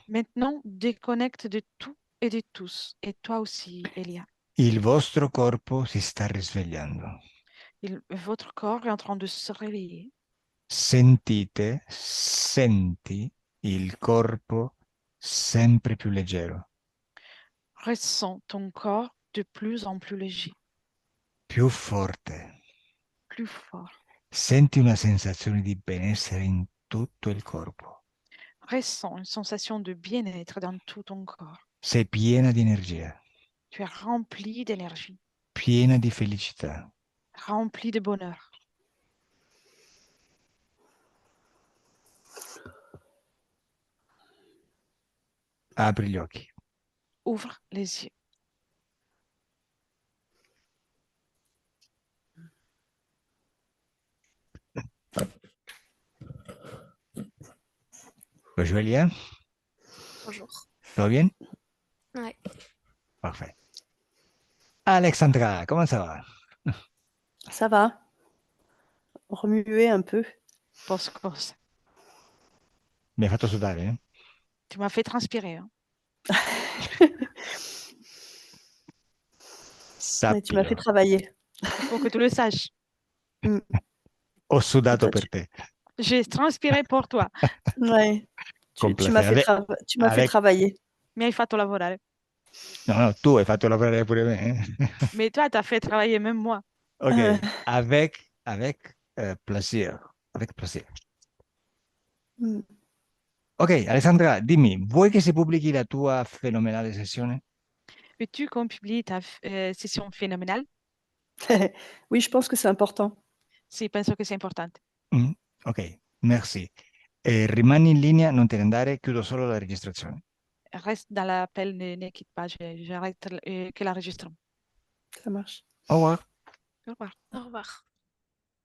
Maintenant, déconnecte de tout et de tous. Et toi aussi, Elia. Il vostro corpo si sta risvegliando. Votre corps est en train de se réveiller. Sentite, senti il corpo sempre più leggero, Ressens ton corps de plus en plus léger, più forte. plus fort. Senti una sensazione di benessere in tutto il corpo. Ressens une sensation de bien-être dans tout ton corps. Sei piena di energia, Tu es rempli d'énergie, piena di felicità. rempli de bonheur. Apri gli occhi. Ouvre les yeux. Bonjour Elia, Bonjour. tout va bien? Ouais. Parfait. Alexandra, comment ça va? Ça va. Remuer un peu. Post-course. Mi hai fatto sudare, eh? Tu m'as fait transpirer. Hein. Mais tu m'as fait Sappilo, travailler. Il faut que tu le saches. ho sudato Toi, per te. J'ai transpiré pour toi. Ouais. Con Tu m'as fait, piacere. tu m'as fait travailler. Mi hai fatto lavorare. No, no, tu hai fatto lavorare pure me. Mais toi, tu as fait travailler même moi. Ok, avec plaisir. avec plaisir. Mm. Ok, Alessandra, dimmi, vuoi che si pubblichi la tua fenomenale sessione? Veux-tu qu'on publie ta session phénoménale? Oui, je pense que c'est important. Sì, penso che sia importante. Ok, merci. Rimani in linea, non te ne andare, chiudo solo la registrazione. Reste dans l'appel, ne quitte pas, j'arrête que l'enregistrement. Ça marche. Au revoir. Au revoir. Au revoir.